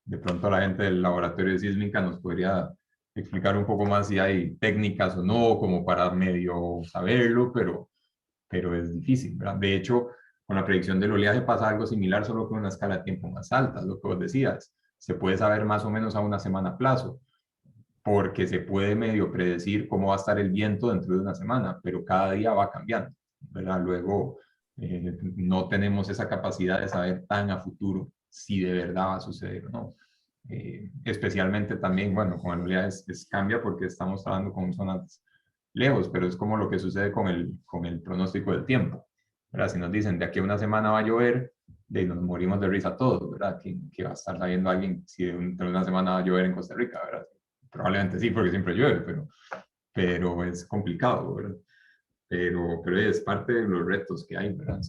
S1: de pronto la gente del laboratorio de sísmica nos podría explicar un poco más si hay técnicas o no, como para medio saberlo, pero es difícil, ¿verdad? De hecho, con la predicción del oleaje pasa algo similar, solo con una escala de tiempo más alta, lo que vos decías. Se puede saber más o menos a una semana a plazo, porque se puede medio predecir cómo va a estar el viento dentro de una semana, pero cada día va cambiando, ¿verdad? Luego, no tenemos esa capacidad de saber tan a futuro si de verdad va a suceder o no. Especialmente también, bueno, con el oleaje cambia porque estamos hablando con zonas lejos, pero es como lo que sucede con el pronóstico del tiempo, ¿verdad? Si nos dicen de aquí a una semana va a llover, nos morimos de risa todos, ¿verdad? Que va a estar sabiendo alguien si dentro de una semana va a llover en Costa Rica, ¿verdad? Probablemente sí, porque siempre llueve, pero es complicado, ¿verdad? Pero es parte de los retos que hay, ¿verdad?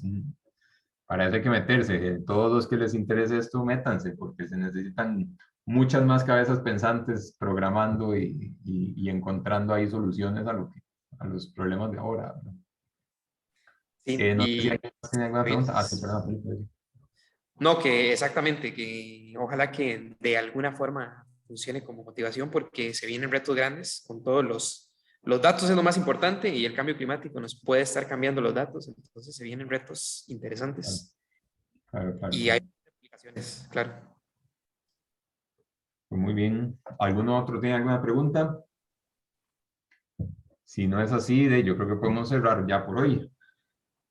S1: Para eso hay que meterse. Todos los que les interese esto, métanse, porque se necesitan muchas más cabezas pensantes programando y encontrando ahí soluciones a los problemas de ahora, ¿verdad?
S2: Sí,
S1: No sé si
S2: y
S1: alguien más tiene alguna pregunta. Ah, sí, perdón, Felipe.
S2: no, que exactamente, que ojalá que de alguna forma funcione como motivación porque se vienen retos grandes con todos los datos es lo más importante y el cambio climático nos puede estar cambiando los datos, entonces se vienen retos interesantes
S1: Claro, claro,
S2: y hay
S1: claro.
S2: aplicaciones, claro.
S1: Pues muy bien. ¿Alguno otro tiene alguna pregunta? Si no es así, yo creo que podemos cerrar ya por hoy.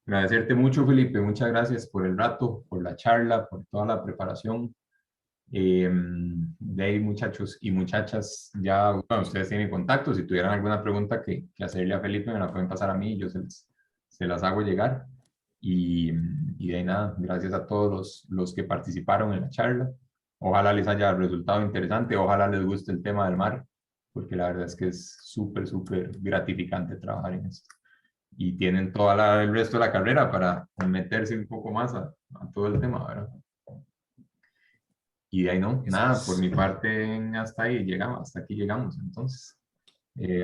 S1: Agradecerte mucho, Felipe. Muchas gracias por el rato, por la charla, por toda la preparación. De ahí, muchachos y muchachas, ya bueno, ustedes tienen contacto. Si tuvieran alguna pregunta que hacerle a Felipe, me la pueden pasar a mí y yo se las hago llegar. Y de ahí nada, gracias a todos los que participaron en la charla. Ojalá les haya resultado interesante, ojalá les guste el tema del mar, porque la verdad es que es súper, súper gratificante trabajar en esto. Y tienen todo el resto de la carrera para meterse un poco más a todo el tema, ¿verdad? Y de ahí no,
S2: Eso
S1: nada, por
S2: es
S1: mi parte hasta ahí llegamos, hasta aquí llegamos. Entonces,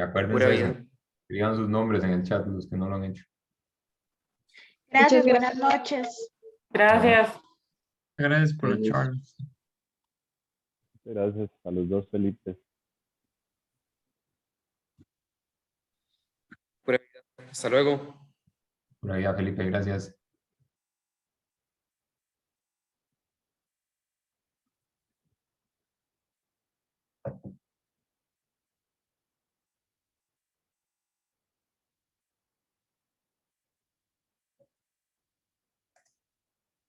S1: acuérdense
S2: pura
S1: de eso,
S2: vida.
S1: escriban sus nombres en el chat los que no lo han hecho.
S9: Gracias,
S4: Muchas
S9: buenas
S4: gracias.
S9: noches.
S10: Gracias.
S6: Gracias por la
S7: Gracias.
S6: charla.
S8: Gracias a los dos, Felipe.
S2: Pura vida. Hasta luego.
S1: Por ahí, Felipe, gracias.